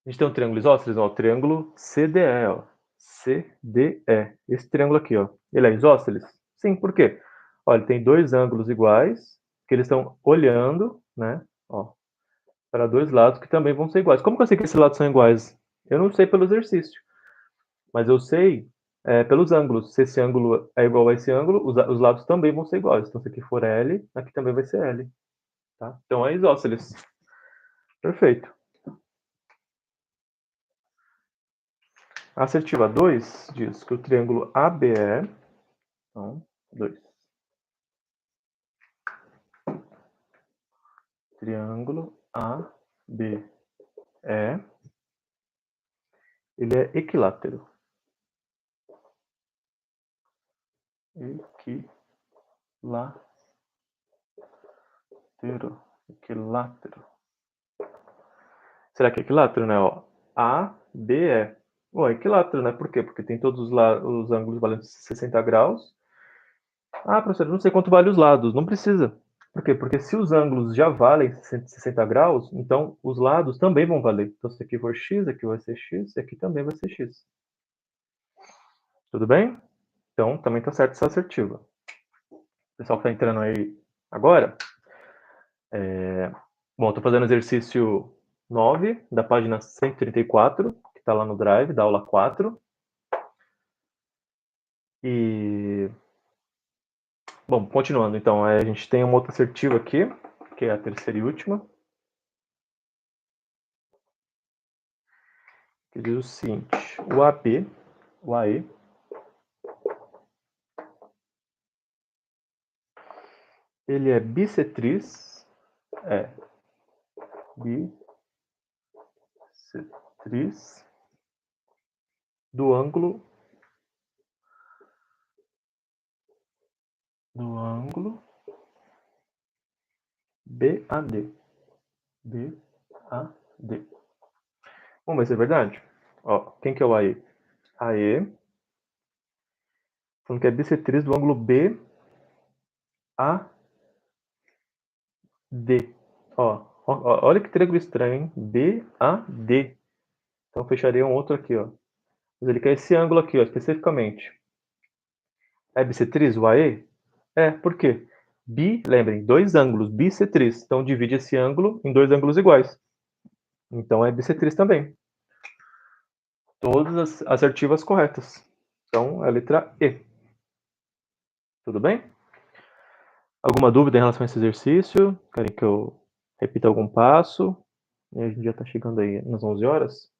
A gente tem um triângulo isósceles, ó, o triângulo CDE, ó. CDE. Esse triângulo aqui, ó. Ele é isósceles? Sim, por quê? Ó, ele tem dois ângulos iguais, que eles estão olhando, né? Ó, para dois lados que também vão ser iguais. Como que eu sei que esses lados são iguais? Eu não sei pelo exercício, mas eu sei pelos ângulos. Se esse ângulo é igual a esse ângulo, os lados também vão ser iguais. Então, se aqui for L, aqui também vai ser L. Tá? Então, é isósceles. Perfeito. A assertiva 2 diz que o triângulo ABE, então, 2. Triângulo ABE, ele é equilátero. Equilátero. Será que é equilátero, né? Ó, ABE. Bom, é equilátero, né? Por quê? Porque tem todos os ângulos valendo 60 graus. Ah, professor, eu não sei quanto vale os lados. Não precisa. Por quê? Porque se os ângulos já valem 60 graus, então os lados também vão valer. Então, se aqui for x, aqui vai ser x, e aqui também vai ser x. Tudo bem? Então, também está certo essa assertiva. O pessoal que está entrando aí agora, bom, estou fazendo exercício 9, da página 134, que está lá no Drive, da aula 4. E, bom, continuando, então, a gente tem uma outra assertiva aqui, que é a terceira e última, que diz o seguinte: o AB, o AE, ele é bissetriz, bissetriz do ângulo BAD. BAD. Vamos ver se é verdade? Ó, quem que é o AE? AE, falando que é bissetriz do ângulo BAD. Olha que triângulo estranho, hein? BAD. Então, fecharia um outro aqui, ó. Mas ele quer esse ângulo aqui, ó, especificamente. É bissetriz, o AE? Por quê? Lembrem, dois ângulos, bissetriz. Então, divide esse ângulo em dois ângulos iguais. Então, é bissetriz também. Todas as assertivas corretas. Então, é a letra E. Tudo bem? Alguma dúvida em relação a esse exercício? Querem que eu repita algum passo? A gente já está chegando aí nas 11 horas.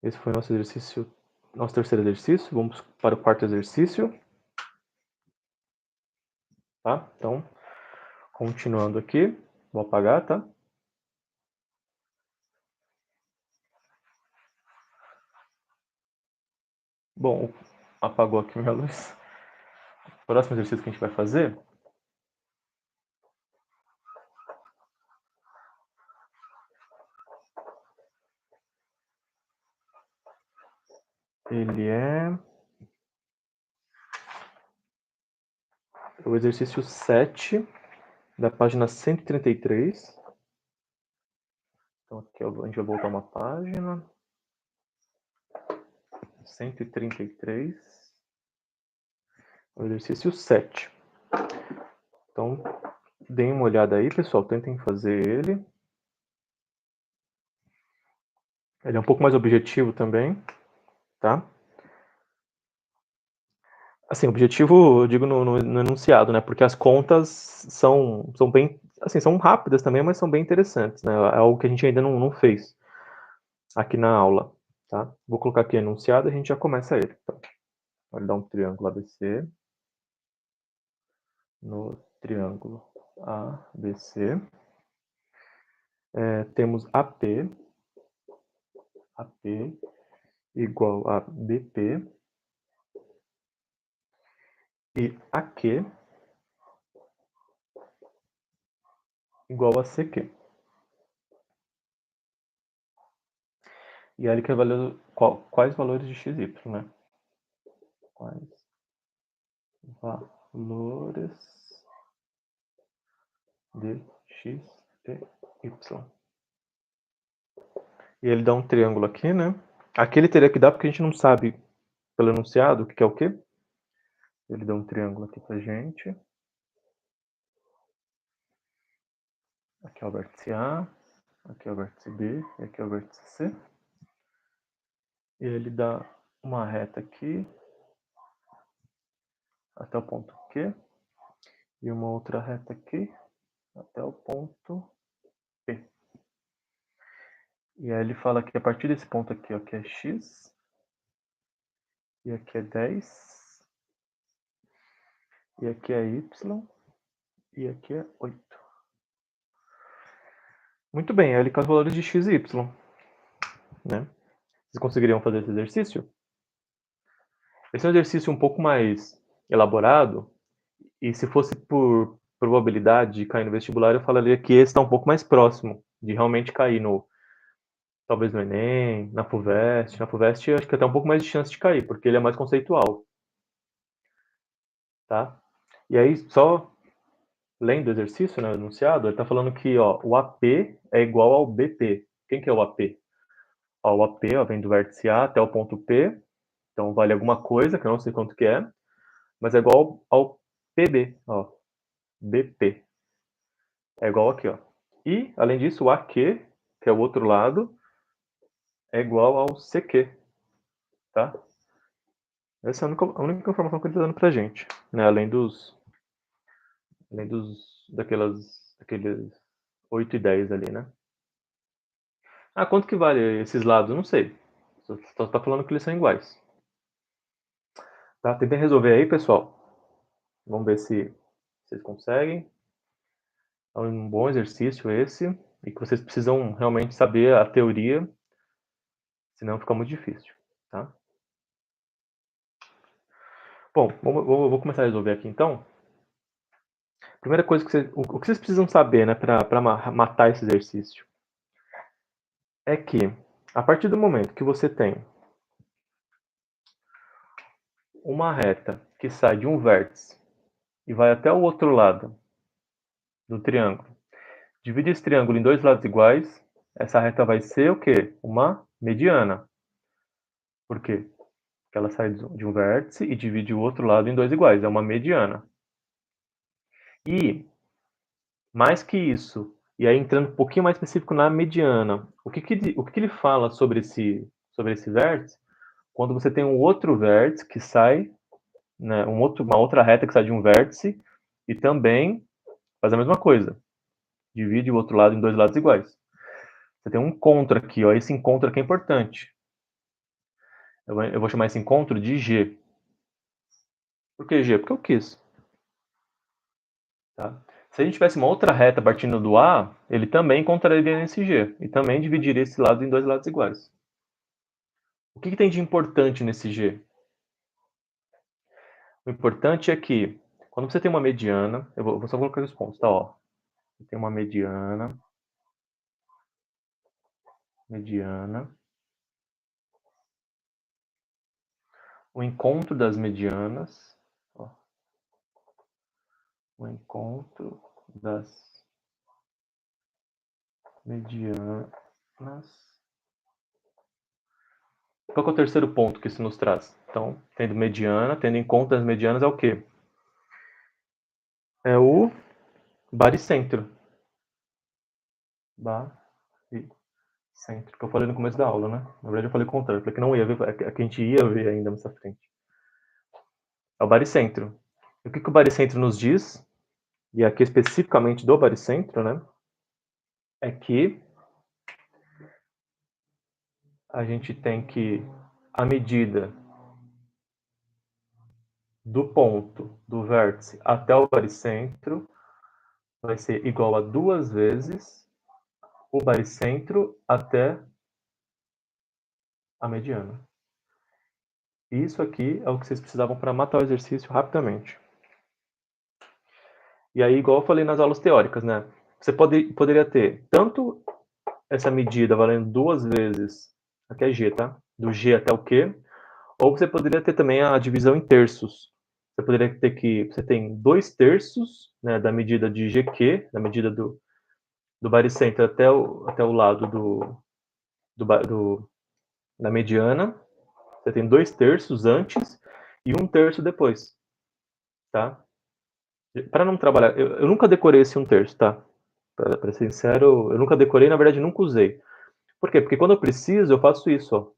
Esse foi nosso exercício, nosso terceiro exercício. Vamos para o quarto exercício. Tá? Então, continuando aqui. Vou apagar, tá? Bom, apagou aqui minha luz. O próximo exercício que a gente vai fazer, ele é o exercício 7, da página 133. Então, aqui a gente vai voltar uma página. 133. O exercício 7. Então, deem uma olhada aí, pessoal. Tentem fazer ele. Ele é um pouco mais objetivo também, tá? Assim, objetivo, eu digo no enunciado, né? Porque as contas são bem, assim, são rápidas também, mas são bem interessantes, né? É algo que a gente ainda não fez aqui na aula, tá? Vou colocar aqui enunciado e a gente já começa ele. Então, vai dar um triângulo ABC. No triângulo ABC, temos AP igual a BP e AQ igual a CQ. E aí ele quer quais valores de x e y, né? Quais valores de x e y. E ele dá um triângulo aqui, né? Aqui ele teria que dar porque a gente não sabe pelo enunciado o que é o quê. Ele dá um triângulo aqui pra gente. Aqui é o vértice A, aqui é o vértice B, e aqui é o vértice C. E ele dá uma reta aqui, até o ponto Q, e uma outra reta aqui, até o ponto P. E aí ele fala que a partir desse ponto aqui, ó, que é X, e aqui é 10, e aqui é Y, e aqui é 8. Muito bem, aí ele quer os valores de X e Y, né? Vocês conseguiriam fazer esse exercício? Esse é um exercício um pouco mais elaborado, e se fosse por probabilidade de cair no vestibular, eu falaria que esse está um pouco mais próximo de realmente cair no, talvez no Enem, na FUVEST. Na FUVEST acho que até um pouco mais de chance de cair, porque ele é mais conceitual, tá? E aí, só lendo o exercício, né, o enunciado, ele está falando que, ó, o AP é igual ao BP. Quem que é o AP? Ó, o AP, ó, vem do vértice A até o ponto P, então vale alguma coisa, que eu não sei quanto que é, mas é igual ao PB, ó, BP. É igual aqui, ó. E, além disso, o AQ, que é o outro lado, é igual ao CQ, tá? Essa é a única informação que ele está dando pra gente, né? Daqueles 8 e 10 ali, né? Ah, quanto que vale esses lados? Eu não sei. Só tá falando que eles são iguais. Tá? Tentem resolver aí, pessoal. Vamos ver se vocês conseguem. É um bom exercício esse. E que vocês precisam realmente saber a teoria, senão fica muito difícil, tá? Bom, vou começar a resolver aqui então. Primeira coisa o que vocês precisam saber, né, para matar esse exercício, é que a partir do momento que você tem uma reta que sai de um vértice e vai até o outro lado do triângulo, divide esse triângulo em dois lados iguais, essa reta vai ser o quê? Uma mediana. Por quê? Porque ela sai de um vértice e divide o outro lado em dois iguais, é uma mediana. E, mais que isso, e aí entrando um pouquinho mais específico na mediana, o que ele fala sobre esse vértice? Quando você tem um outro vértice que sai, né, uma outra reta que sai de um vértice e também faz a mesma coisa. Divide o outro lado em dois lados iguais. Você tem um encontro aqui, ó. Esse encontro aqui é importante. Eu vou chamar esse encontro de G. Por que G? Porque eu quis. Tá? Se a gente tivesse uma outra reta partindo do A, ele também encontraria nesse G. E também dividiria esse lado em dois lados iguais. O que tem de importante nesse G? O importante é que, quando você tem uma mediana, eu vou só colocar os pontos, tá? Ó. Tem uma mediana, o encontro das medianas, ó, o encontro das medianas. Qual que é o terceiro ponto que isso nos traz? Então, tendo mediana, tendo encontro das medianas é o quê? É o baricentro. Baricentro, que eu falei no começo da aula, né? Na verdade eu falei o contrário, eu falei que não ia ver, é que a gente ia ver ainda mais à frente. É o baricentro. E o que o baricentro nos diz, e aqui especificamente do baricentro, né? É que a gente tem que a medida do ponto do vértice até o baricentro vai ser igual a 2 vezes o baricentro até a mediana. Isso aqui é o que vocês precisavam para matar o exercício rapidamente. E aí, igual eu falei nas aulas teóricas, né? Você poderia ter tanto essa medida valendo 2 vezes, aqui é G, tá? Do G até o Q, ou você poderia ter também a divisão em terços. Você poderia ter que você tem 2 terços, né, da medida de GQ, da medida do baricentro até o lado da mediana. Você tem 2 terços antes e 1 terço depois, tá? Para não trabalhar, eu nunca decorei esse 1 terço, tá? Para ser sincero, eu nunca decorei, na verdade nunca usei. Por quê? Porque quando eu preciso, eu faço isso, ó.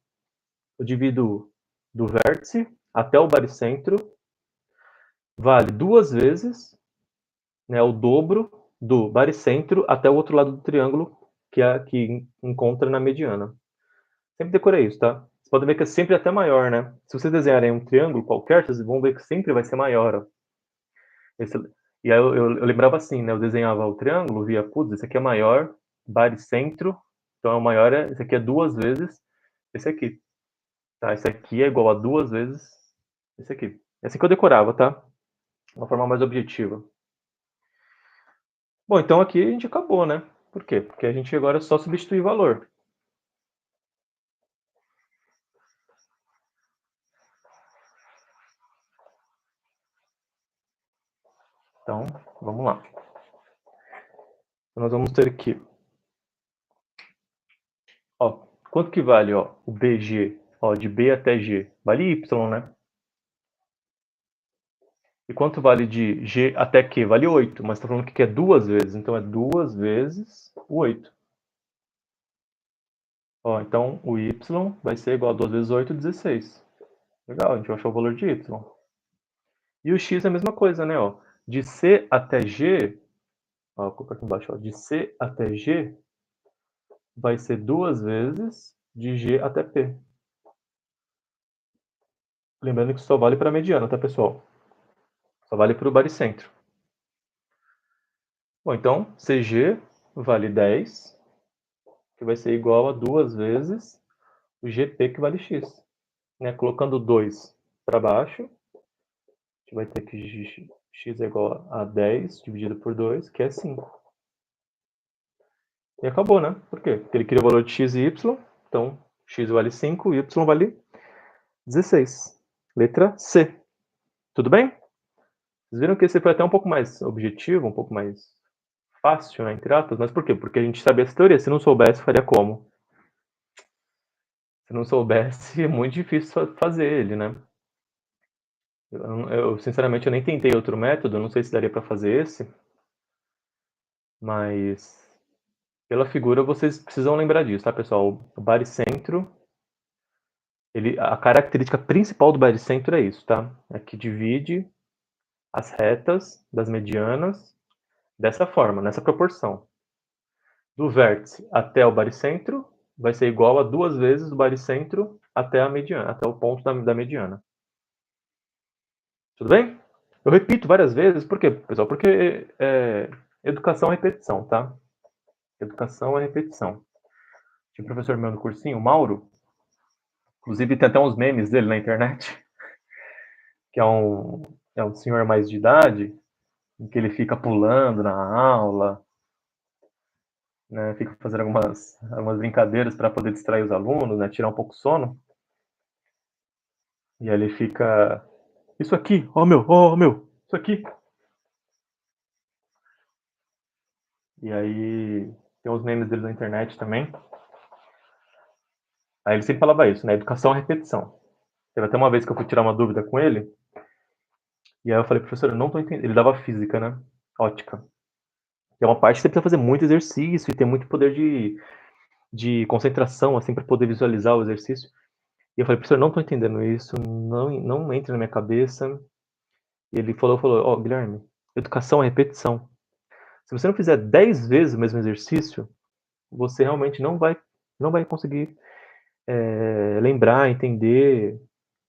Eu divido do vértice até o baricentro, vale 2 vezes, né, o dobro do baricentro até o outro lado do triângulo, que encontra na mediana. Sempre decorei isso, tá? Vocês podem ver que é sempre até maior, né? Se vocês desenharem um triângulo qualquer, vocês vão ver que sempre vai ser maior, ó. Esse, e aí eu lembrava assim, né? Eu desenhava o triângulo, via, putz, esse aqui é maior, baricentro, então o maior esse aqui é 2 vezes esse aqui. Tá? Esse aqui é igual a 2 vezes esse aqui. É assim que eu decorava, tá? Uma forma mais objetiva. Bom, então aqui a gente acabou, né? Por quê? Porque a gente agora só substituir valor. Então, vamos lá. Então, nós vamos ter aqui, ó, quanto que vale, ó, o BG, ó, de B até G? Vale Y, né? E quanto vale de G até Q? Vale 8, mas está falando que é 2 vezes, então é 2 vezes o 8. Ó, então o Y vai ser igual a 2 vezes 8, 16. Legal, a gente achou o valor de Y. E o X é a mesma coisa, né? Ó, de C até G, ó, vou colocar aqui embaixo, ó, de C até G vai ser 2 vezes de G até P. Lembrando que isso só vale para a mediana, tá, pessoal? Só vale para o baricentro. Bom, então CG vale 10, que vai ser igual a 2 vezes o GP, que vale X. Né? Colocando 2 para baixo, a gente vai ter que x é igual a 10 dividido por 2, que é 5. E acabou, né? Por quê? Porque ele queria o valor de x e y, então x vale 5, y vale 16. Letra C. Tudo bem? Vocês viram que esse foi até um pouco mais objetivo, um pouco mais fácil, né, entre aspas, mas por quê? Porque a gente sabia essa teoria. Se não soubesse, faria como? Se não soubesse, é muito difícil fazer ele, né? Sinceramente, eu nem tentei outro método, não sei se daria para fazer esse, mas pela figura vocês precisam lembrar disso, tá, pessoal? O baricentro, a característica principal do baricentro é isso, tá? É que divide as retas das medianas dessa forma, nessa proporção. Do vértice até o baricentro vai ser igual a 2 vezes o baricentro até a mediana, até o ponto da mediana. Tudo bem? Eu repito várias vezes, por quê, pessoal? Porque educação é repetição, tá? Educação é repetição. Tinha um professor meu no cursinho, o Mauro, inclusive tem até uns memes dele na internet, que é um senhor mais de idade, em que ele fica pulando na aula, né, fica fazendo algumas brincadeiras para poder distrair os alunos, né, tirar um pouco o sono. E aí ele fica, isso aqui, ó meu, isso aqui. E aí tem uns memes dele na internet também. Aí ele sempre falava isso, né, educação é repetição. Teve até uma vez que eu fui tirar uma dúvida com ele, e aí eu falei, professor, eu não tô entendendo. Ele dava física, né, ótica. É uma parte que você precisa fazer muito exercício e ter muito poder de concentração, assim, para poder visualizar o exercício. E eu falei, professor, não estou entendendo isso, não entra na minha cabeça. E ele falou, ó, Guilherme, educação é repetição. Se você não fizer 10 vezes o mesmo exercício, você realmente não vai conseguir lembrar, entender.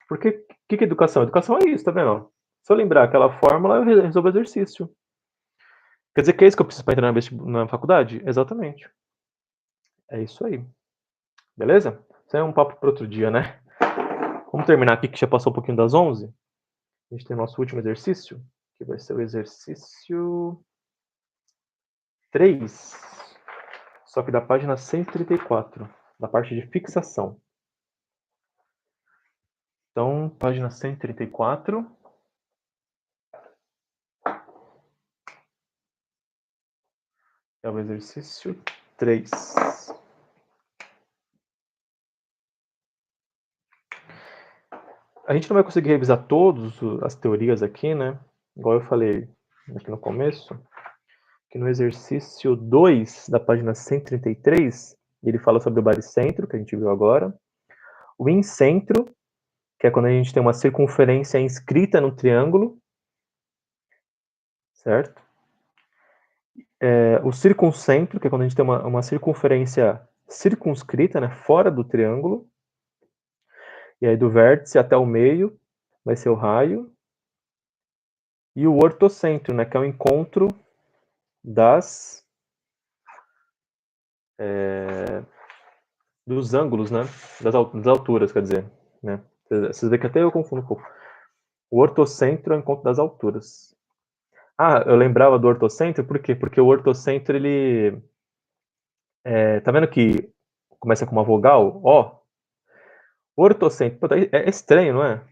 Porque o que é educação? Educação é isso, tá vendo? Se eu lembrar aquela fórmula, eu resolvo o exercício. Quer dizer que é isso que eu preciso para entrar na faculdade? Exatamente. É isso aí. Beleza? Isso é um papo para outro dia, né? Vamos terminar aqui que já passou um pouquinho das 11. A gente tem o nosso último exercício, que vai ser o exercício 3, só que da página 134, da parte de fixação. Então, página 134. É o exercício 3. A gente não vai conseguir revisar todas as teorias aqui, né? Igual eu falei aqui no começo. que no exercício 2 da página 133, ele fala sobre o baricentro, que a gente viu agora, o incentro, que é quando a gente tem uma circunferência inscrita no triângulo, certo? O circuncentro, que é quando a gente tem uma circunferência circunscrita, né, fora do triângulo, e aí do vértice até o meio vai ser o raio, e o ortocentro, né, que é o encontro dos ângulos, né, das alturas, quer dizer, né. Vocês veem que até eu confundo um pouco. O ortocentro é o encontro das alturas. Ah, eu lembrava do ortocentro, por quê? Porque o ortocentro, ele... tá vendo que começa com uma vogal? Ó, ortocentro. Puta, é estranho, não é?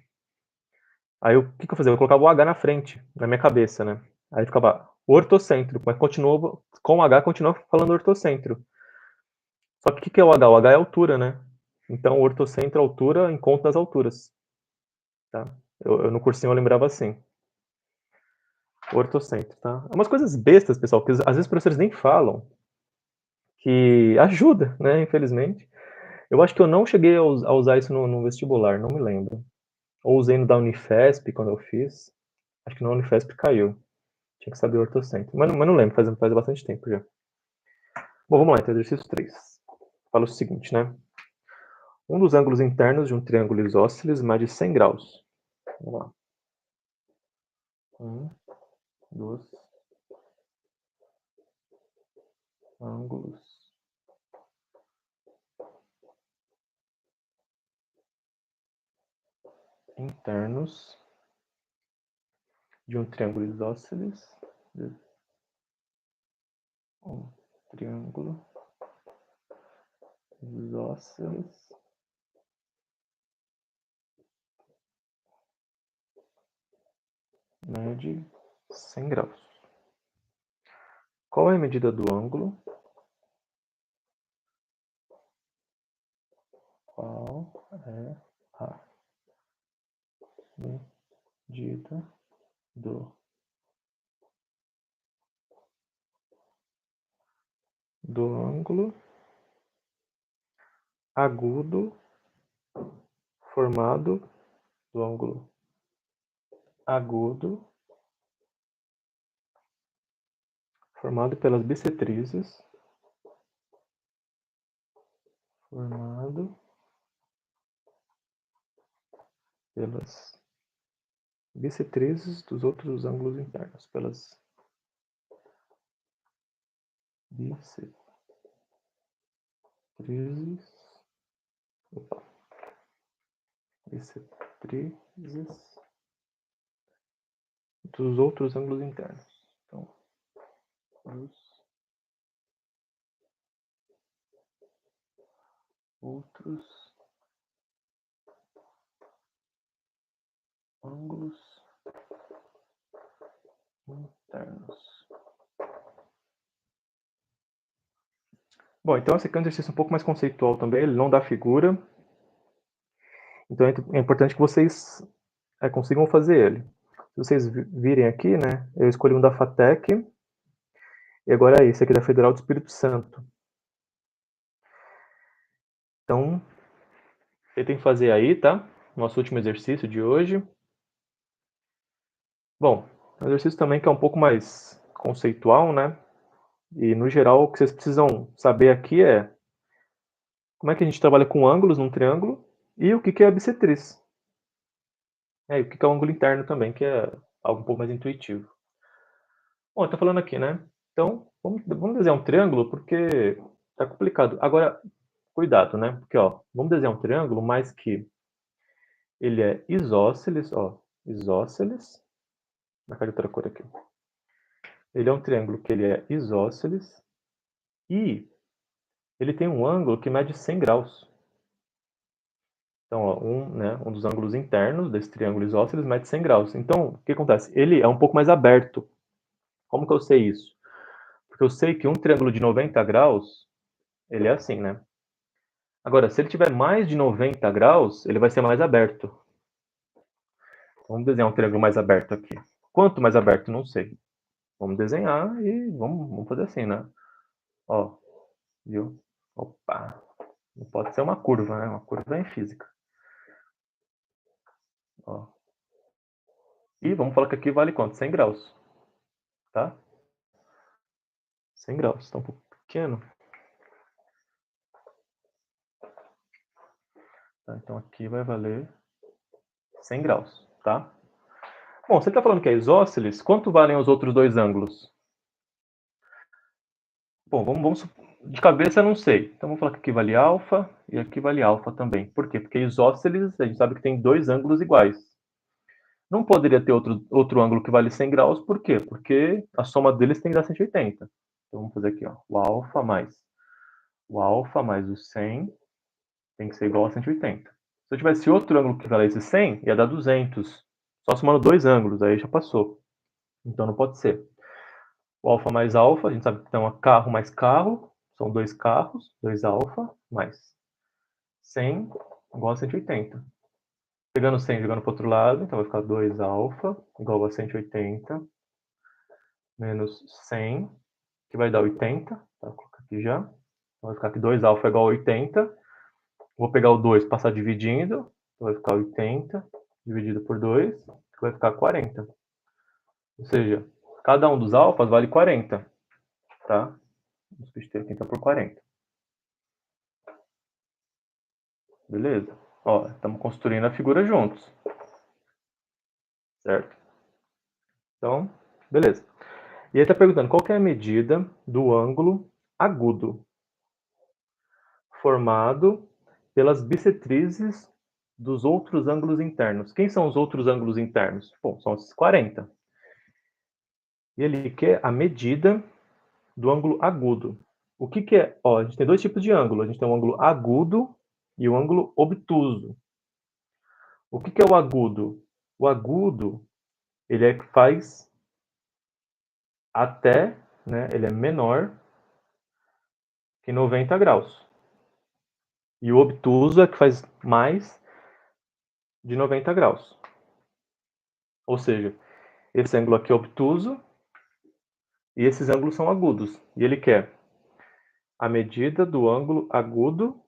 Aí o que eu fazia? Eu colocava o H na frente, na minha cabeça, né? Aí ficava ortocentro, mas continua com o H, continua falando ortocentro. Só que o que é o H? O H é altura, né? Então, o ortocentro, altura, encontro das alturas. Tá? Eu no cursinho eu lembrava assim. Ortocentro, tá? É umas coisas bestas, pessoal, que às vezes os professores nem falam, que ajuda, né? Infelizmente. Eu acho que eu não cheguei a usar isso no vestibular, não me lembro. Ou usei no da Unifesp, quando eu fiz. Acho que no Unifesp caiu. Tinha que saber o ortocentro. Mas não lembro, faz bastante tempo já. Bom, vamos lá, então, exercício 3. Fala o seguinte, né? Um dos ângulos internos de um triângulo isósceles mede 100 graus. Vamos lá. 1, 2 ângulos internos de um triângulo isósceles. Um triângulo isósceles mede 100 graus. Qual é a medida do ângulo? Qual é a medida do ângulo agudo formado do ângulo agudo formado pelas bissetrizes dos outros ângulos internos, pelas bissetrizes dos outros ângulos internos. Então, os outros ângulos internos. Bom, então esse aqui é um exercício um pouco mais conceitual também, ele não dá figura. Então é importante que vocês consigam fazer ele. Se vocês virem aqui, né, eu escolhi um da FATEC, e agora esse aqui da Federal do Espírito Santo. Então, tentem fazer aí, tá? Nosso último exercício de hoje. Bom, um exercício também que é um pouco mais conceitual, né? E, no geral, o que vocês precisam saber aqui é como é que a gente trabalha com ângulos num triângulo e o que é a bissetriz. E o que é o ângulo interno também, que é algo um pouco mais intuitivo. Bom, tá falando aqui, né? Então, vamos desenhar um triângulo, porque tá complicado. Agora, cuidado, né? Porque, ó, vamos desenhar um triângulo, mas que ele é isósceles, ó, isósceles. Marcar de outra cor aqui. Ele é um triângulo que ele é isósceles e ele tem um ângulo que mede 100 graus. Então, ó, um dos ângulos internos desse triângulo isósceles mede 100 graus. Então, o que acontece? Ele é um pouco mais aberto. Como que eu sei isso? Porque eu sei que um triângulo de 90 graus, ele é assim, né? Agora, se ele tiver mais de 90 graus, ele vai ser mais aberto. Vamos desenhar um triângulo mais aberto aqui. Quanto mais aberto? Não sei. Vamos desenhar e vamos fazer assim, né? Ó, viu? Opa! Não pode ser uma curva, né? Uma curva é em física. Ó. E vamos falar que aqui vale quanto? 100 graus, tá? 100 graus, tá um pouco pequeno. Tá, então aqui vai valer 100 graus, tá? Bom, você está falando que é isósceles, quanto valem os outros dois ângulos? Bom, vamos de cabeça eu não sei. Então vamos falar que aqui vale alfa e aqui vale alfa também. Por quê? Porque isósceles, a gente sabe que tem dois ângulos iguais. Não poderia ter outro ângulo que vale 100 graus, por quê? Porque a soma deles tem que dar 180. Então vamos fazer aqui, ó, o alfa mais o 100 tem que ser igual a 180. Se eu tivesse outro ângulo que valesse 100, ia dar 200. Só somando dois ângulos, aí já passou. Então não pode ser. O alfa mais alfa, a gente sabe que tem um carro mais carro, são dois carros, 2 alfa, mais 100 igual a 180. Pegando 100 e jogando para o outro lado, então vai ficar 2 alfa igual a 180, menos 100, que vai dar 80. Tá, vou colocar aqui já. Então vai ficar que 2 alfa igual a 80. Vou pegar o 2 e passar dividindo, então vai ficar 80 dividido por 2, que vai ficar 40. Ou seja, cada um dos alfas vale 40, tá? Vamos substituir aqui então por 40. Beleza? Ó, estamos construindo a figura juntos. Certo? Então, beleza. E aí está perguntando qual que é a medida do ângulo agudo formado pelas bissetrizes dos outros ângulos internos. Quem são os outros ângulos internos? Bom, são esses 40. E ele quer a medida do ângulo agudo. O que, que é? Ó, a gente tem dois tipos de ângulo. A gente tem o ângulo agudo e o ângulo obtuso. O que, que é o agudo? O agudo, ele é que faz até, né, ele é menor que 90 graus. E o obtuso é que faz mais de 90 graus. Ou seja, esse ângulo aqui é obtuso e esses ângulos são agudos. E ele quer a medida do ângulo agudo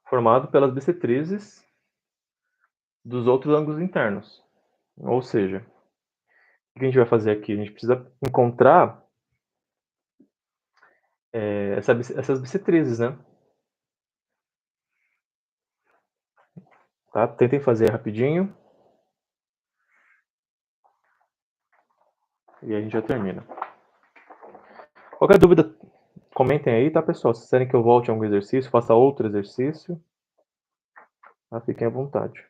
formado pelas bissetrizes dos outros ângulos internos. Ou seja, o que a gente vai fazer aqui? A gente precisa encontrar essas bissetrizes, né? Tá? Tentem fazer rapidinho. E aí a gente já termina. Qualquer dúvida, comentem aí, tá, pessoal? Se quiserem que eu volte a algum exercício, faça outro exercício, tá? Fiquem à vontade.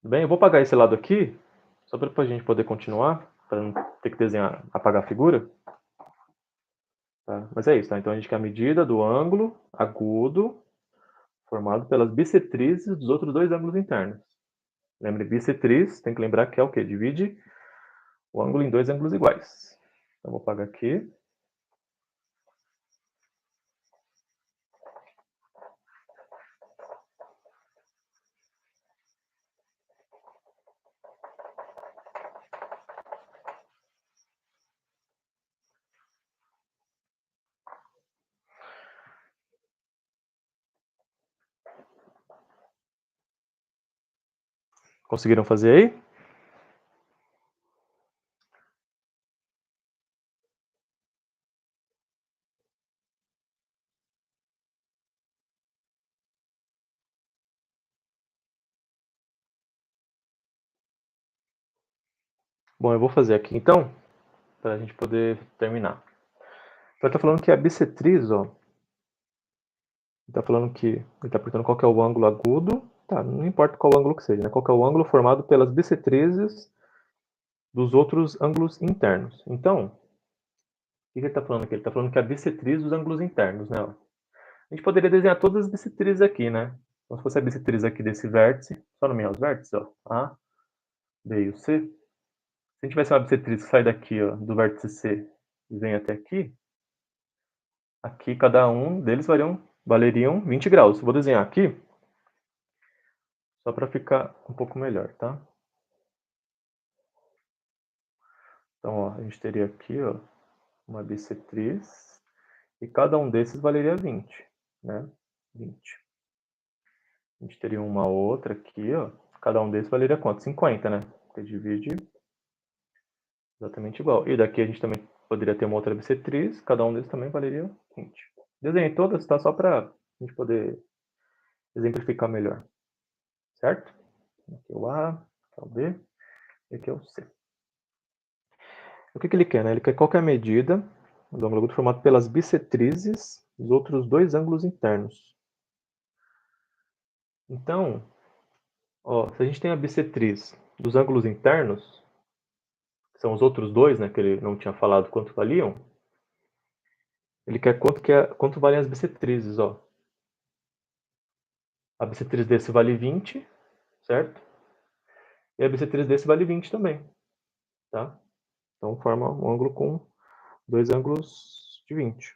Bem, eu vou apagar esse lado aqui, só para a gente poder continuar, para não ter que desenhar, apagar a figura. Tá? Mas é isso, tá? Então a gente quer a medida do ângulo agudo formado pelas bissetrizes dos outros dois ângulos internos. Lembre, bissetriz, tem que lembrar que é o quê? Divide o ângulo em dois ângulos iguais. Então vou apagar aqui. Conseguiram fazer aí? Bom, eu vou fazer aqui então, para a gente poder terminar. Então ele está falando que a bissetriz, ó, ele está falando que ele está perguntando qual que é o ângulo agudo, tá? Não importa qual ângulo que seja, né? Qual que é o ângulo formado pelas bissetrizes dos outros ângulos internos. Então, o que ele está falando aqui? Ele está falando que é a bissetriz dos ângulos internos, né? Ó. A gente poderia desenhar todas as bissetrizes aqui, né? Então, se fosse a bissetriz aqui desse vértice, só nomear os vértices, ó, A, B e o C. Se a gente tivesse uma bissetriz que sai daqui, ó, do vértice C e vem até aqui cada um deles valeriam 20 graus. Vou desenhar aqui, só para ficar um pouco melhor, tá? Então, ó, a gente teria aqui, ó, uma bissetriz, e cada um desses valeria 20, né? 20. A gente teria uma outra aqui, ó, cada um desses valeria quanto? 50, né? Porque divide exatamente igual. E daqui a gente também poderia ter uma outra bissetriz, cada um desses também valeria 20. Desenhei todas, tá? Só para a gente poder exemplificar melhor, certo? Aqui é o A, aqui é o B, e aqui é o C. O que ele quer, né? Ele quer qual que é a medida do ângulo agudo formado pelas bissetrizes dos outros dois ângulos internos. Então, ó, se a gente tem a bissetriz dos ângulos internos, que são os outros dois, né, que ele não tinha falado quanto valiam, ele quer quanto valem as bissetrizes, ó. A bissetriz desse vale 20, certo? E a bissetriz desse vale 20 também, tá? Então forma um ângulo com dois ângulos de 20.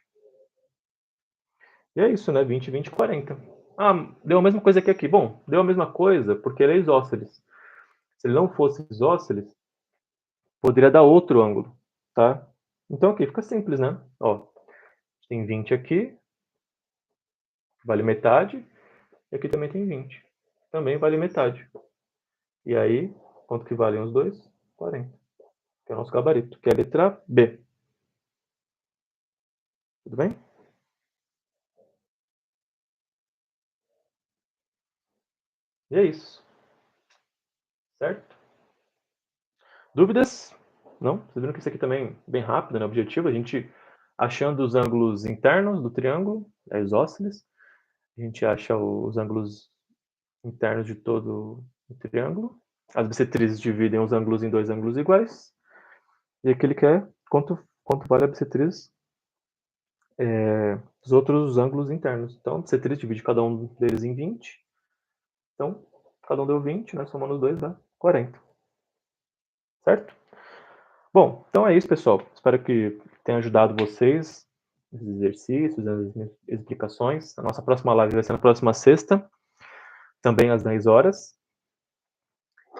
E é isso, né? 20, 20, 40. Ah, deu a mesma coisa que aqui. Bom, deu a mesma coisa porque ele é isósceles. Se ele não fosse isósceles, poderia dar outro ângulo, tá? Então aqui fica simples, né? Ó, tem 20 aqui, vale metade, e aqui também tem 20. Também vale metade. E aí, quanto que valem os dois? 40. Que é o nosso gabarito, que é a letra B. Tudo bem? E é isso. Certo? Dúvidas? Não? Vocês viram que isso aqui também é bem rápido, né? Objetivo, a gente achando os ângulos internos do triângulo, é isósceles, a gente acha os ângulos internos de todo o triângulo. As bissetrizes dividem os ângulos em dois ângulos iguais. E aqui ele quer quanto vale a bissetriz dos outros ângulos internos. Então, a bissetriz divide cada um deles em 20. Então, cada um deu 20, né? Somando os dois dá 40. Certo? Bom, então é isso, pessoal. Espero que tenha ajudado vocês nos exercícios, nas explicações. A nossa próxima live vai ser na próxima sexta, também às 10 horas.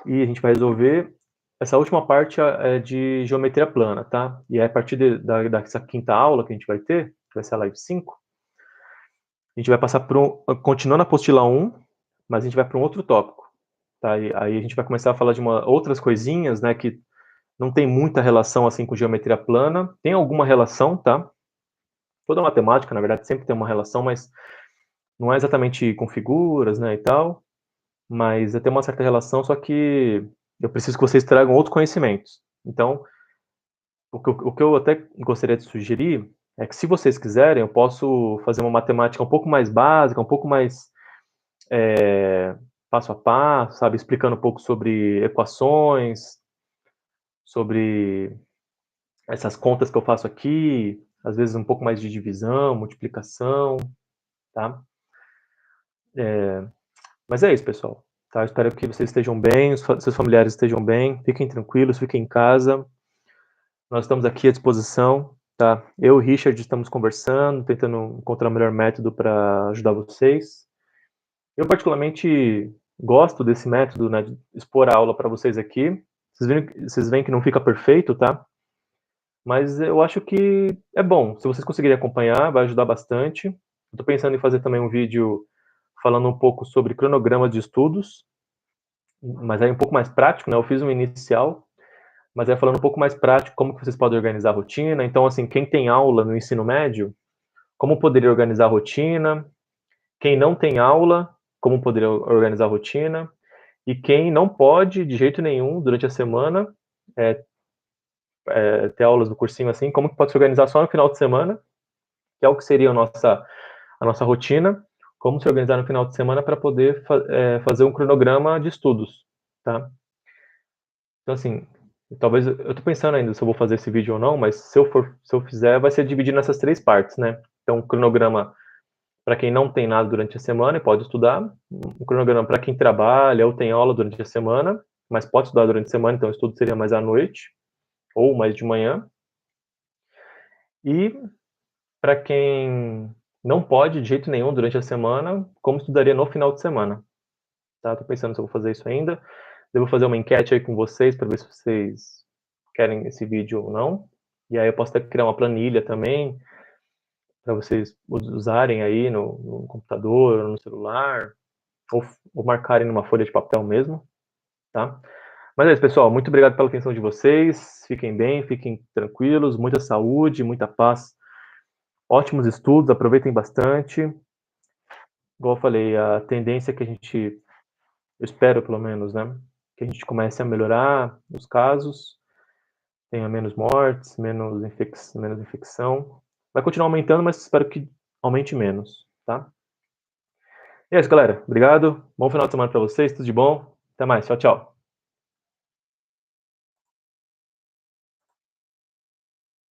E a gente vai resolver essa última parte de geometria plana, tá? E a partir dessa quinta aula que a gente vai ter, que vai ser a live 5, a gente vai passar continuando a apostila 1, mas a gente vai para um outro tópico, tá? E aí a gente vai começar a falar de outras coisinhas, né, que não tem muita relação, assim, com geometria plana. Tem alguma relação, tá? Toda matemática, na verdade, sempre tem uma relação, mas não é exatamente com figuras, né, e tal, mas tem uma certa relação, só que eu preciso que vocês tragam outros conhecimentos. Então, o que eu até gostaria de sugerir é que, se vocês quiserem, eu posso fazer uma matemática um pouco mais básica, um pouco mais passo a passo, sabe, explicando um pouco sobre equações, sobre essas contas que eu faço aqui, às vezes um pouco mais de divisão, multiplicação, tá? Mas é isso, pessoal. Tá? Eu espero que vocês estejam bem, os seus familiares estejam bem, fiquem tranquilos, fiquem em casa. Nós estamos aqui à disposição, tá? Eu e o Richard estamos conversando, tentando encontrar o melhor método para ajudar vocês. Eu particularmente gosto desse método, né, de expor a aula para vocês aqui. Vocês veem que não fica perfeito, tá? Mas eu acho que é bom. Se vocês conseguirem acompanhar, vai ajudar bastante. Estou pensando em fazer também um vídeo falando um pouco sobre cronogramas de estudos, mas aí um pouco mais prático, né? Eu fiz um inicial, mas aí falando um pouco mais prático, como que vocês podem organizar a rotina. Então, assim, quem tem aula no ensino médio, como poderia organizar a rotina? Quem não tem aula, como poderia organizar a rotina? E quem não pode, de jeito nenhum, durante a semana, ter aulas do cursinho assim, como que pode se organizar só no final de semana, que é o que seria a nossa rotina, como se organizar no final de semana para poder fazer um cronograma de estudos, tá? Então, assim, talvez, eu tô pensando ainda se eu vou fazer esse vídeo ou não, mas se eu fizer, vai ser dividido nessas três partes, né? Então, cronograma para quem não tem nada durante a semana e pode estudar, um cronograma para quem trabalha ou tem aula durante a semana, mas pode estudar durante a semana, então o estudo seria mais à noite ou mais de manhã. E para quem não pode de jeito nenhum durante a semana, como estudaria no final de semana, tá? Tô pensando se eu vou fazer isso ainda. Devo fazer uma enquete aí com vocês para ver se vocês querem esse vídeo ou não. E aí eu posso até criar uma planilha também, para vocês usarem aí no computador, no celular, ou marcarem numa folha de papel mesmo, tá? Mas é isso, pessoal. Muito obrigado pela atenção de vocês. Fiquem bem, fiquem tranquilos, muita saúde, muita paz. Ótimos estudos, aproveitem bastante. Igual eu falei, a tendência é que a gente, eu espero pelo menos, né, que a gente comece a melhorar os casos, tenha menos mortes, menos infecção. Vai continuar aumentando, mas espero que aumente menos, tá? E é isso, galera. Obrigado. Bom final de semana para vocês. Tudo de bom. Até mais. Tchau, tchau.